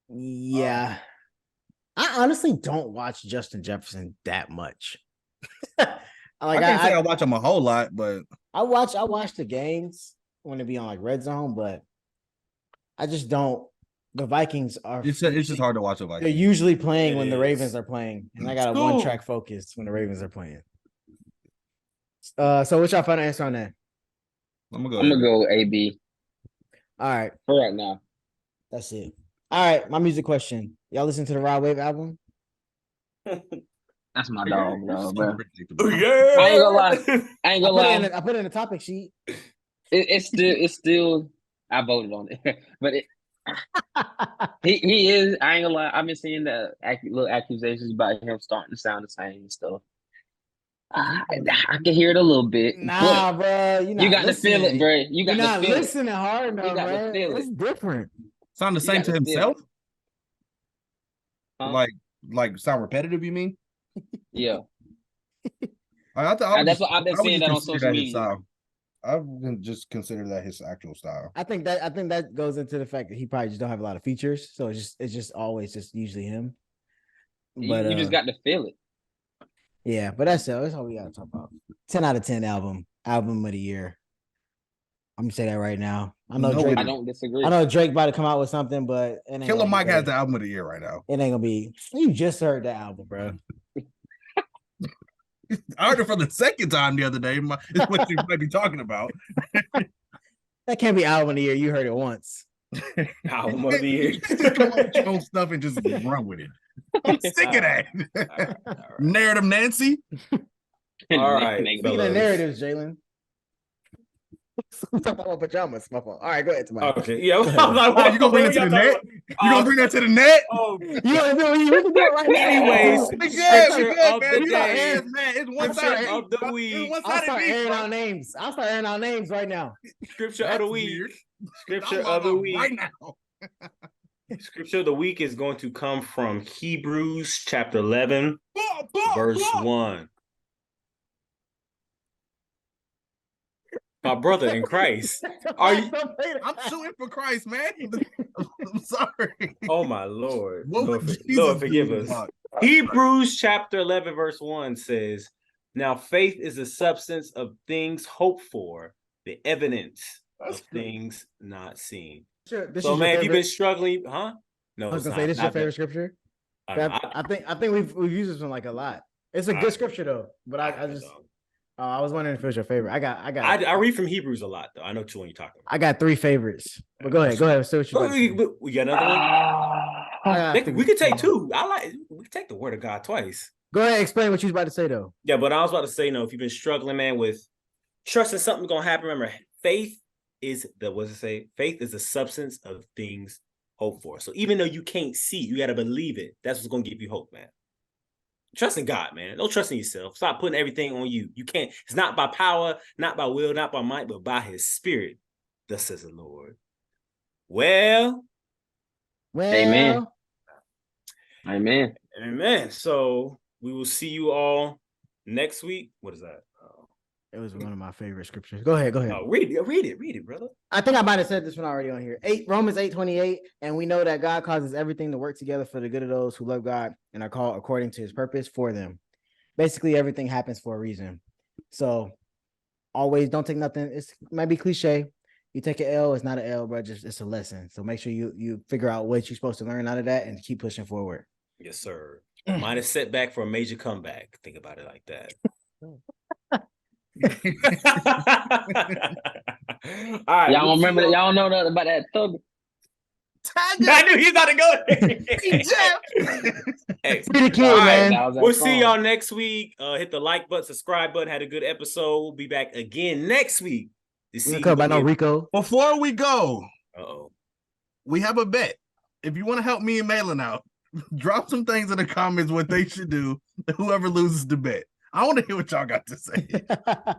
S6: Yeah. I honestly don't watch Justin Jefferson that much.
S5: I can't say I watch him a whole lot, but
S6: I watch the games when they be on like Red Zone, but I just don't. The Vikings are.
S5: It's just hard to watch the Vikings.
S6: They're usually playing when the Ravens are playing, and I got a one-track focus when the Ravens are playing. So what's your final answer on that?
S4: I'm gonna go AB.
S6: All right,
S4: for right now.
S6: That's it. All right, my music question. Y'all listen to the Rod Wave album?
S4: That's my dog, bro.
S3: Yeah.
S4: I ain't gonna lie.
S6: I put it in the topic sheet.
S4: It's still. I voted on it, but he is. I ain't gonna lie. I've been seeing the little accusations about him starting to sound the same and stuff. I can hear it a little bit.
S6: Nah, bro.
S4: You got to feel it, bro. You're
S6: not listening hard enough, bro. It's different.
S5: Sound the same to himself? Huh? Like sound repetitive, you mean?
S4: Yeah.
S5: That's
S4: what I've been seeing that on social media.
S5: I wouldn't just consider that his actual style.
S6: I think that goes into the fact that he probably just don't have a lot of features, so it's just always just usually him.
S4: But you just got to feel it.
S6: Yeah, but that's all we gotta talk about. 10 out of 10 album of the year. I'm gonna say that right now. I know Drake.
S4: I don't disagree.
S6: I know Drake about to come out with something, but
S5: Killer Mike has the album of the year right now.
S6: It ain't gonna be. You just heard the album, bro.
S5: I heard it for the second time the other day. Is what you might be talking about.
S6: That can't be album of the year. You heard it once.
S3: Album of the year.
S5: Just come up with your own stuff and just run with it. I'm sick of that. All right. Narrative Nancy.
S3: All right.
S6: Speaking of narratives, Jalen. I'm talking about pajamas. My fault. All right, go ahead, Tobias.
S3: Okay, yeah.
S5: You gonna bring that to the net? You gonna bring that to the net?
S3: Oh,
S6: You can do it right now.
S3: anyways, scripture of the day.
S5: It's one-sided
S3: of the week.
S6: I'll start airing out names. I'll start airing out names right now.
S3: Scripture of the week. Scripture of the week. Right now. Scripture of the week is going to come from Hebrews chapter 11, verse 1. My brother in Christ. Are you?
S5: I'm shooting for Christ, man. I'm sorry.
S3: Oh my Lord.
S5: Lord
S3: forgive us. Hebrews chapter 11, verse 1 says, "Now faith is the substance of things hoped for, the evidence of things not seen." So man, if you've been struggling, huh? No,
S6: I was gonna say this is your favorite scripture. I think we've used this one like a lot. It's a good scripture though, but I was wondering if it was your favorite. I
S3: read from Hebrews a lot though. I know which one you're talking about.
S6: I got 3 favorites, but go ahead. Say what you
S3: we got another one. We could take 2. We could take the word of God twice.
S6: Go ahead, explain what you was about to say though.
S3: Yeah, but I was about to say, if you've been struggling, man, with trusting something's gonna happen, remember, faith is the substance of things hoped for. So even though you can't see, you got to believe it. That's what's going to give you hope, man. Trust in God, man. Don't trust in yourself. Stop putting everything on you. You can't. It's not by power, not by will, not by might, but by his spirit. Thus says the Lord. Well.
S4: Amen.
S3: So we will see you all next week. What is that?
S6: It was one of my favorite scriptures. Go ahead.
S3: Oh, read it, brother.
S6: I think I might have said this one already on here. Romans 8:28, and we know that God causes everything to work together for the good of those who love God and are called according to his purpose for them. Basically, everything happens for a reason. So always don't take nothing. It might be cliche. You take an L, it's not an L, but it's a lesson. So make sure you figure out what you're supposed to learn out of that and keep pushing forward.
S3: Yes, sir. Mine is setback for a major comeback. Think about it like that.
S4: All right, y'all remember that? Y'all know about that thug.
S3: I knew he's about to go there. Hey,
S6: free the kid, man.
S3: We'll see y'all next week. Hit the like button, subscribe button. Had a good episode. We'll be back again next week.
S6: Rico.
S5: Before we go, we have a bet. If you want to help me and Malin out, drop some things in the comments what they should do. Whoever loses the bet. I want to hear what y'all got to say.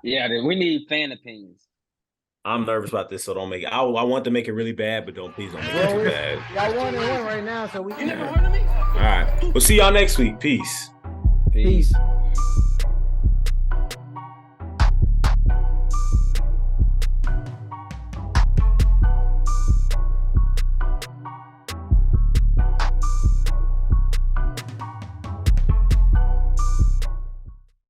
S4: Yeah, we need fan opinions.
S3: I'm nervous about this, so don't make it. I want to make it really bad, but please don't make it too bad.
S6: Y'all 1-1 right now, so we.
S3: You never heard of me? All right, we'll see y'all next week. Peace.
S6: Peace.